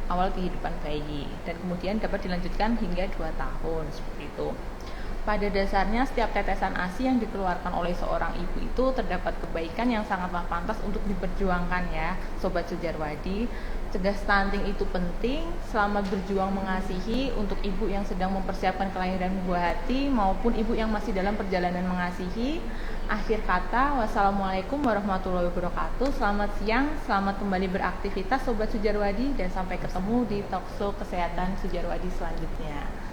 awal kehidupan bayi, dan kemudian dapat dilanjutkan hingga 2 tahun seperti itu. Pada dasarnya setiap tetesan ASI yang dikeluarkan oleh seorang ibu itu terdapat kebaikan yang sangatlah pantas untuk diperjuangkan ya Sobat Sujarwadi. Cegah stunting itu penting, selamat berjuang mengasihi untuk ibu yang sedang mempersiapkan kelahiran buah hati maupun ibu yang masih dalam perjalanan mengasihi. Akhir kata, wassalamualaikum warahmatullahi wabarakatuh. Selamat siang, selamat kembali beraktivitas Sobat Sujarwadi, dan sampai ketemu di talkshow kesehatan Sujarwadi selanjutnya.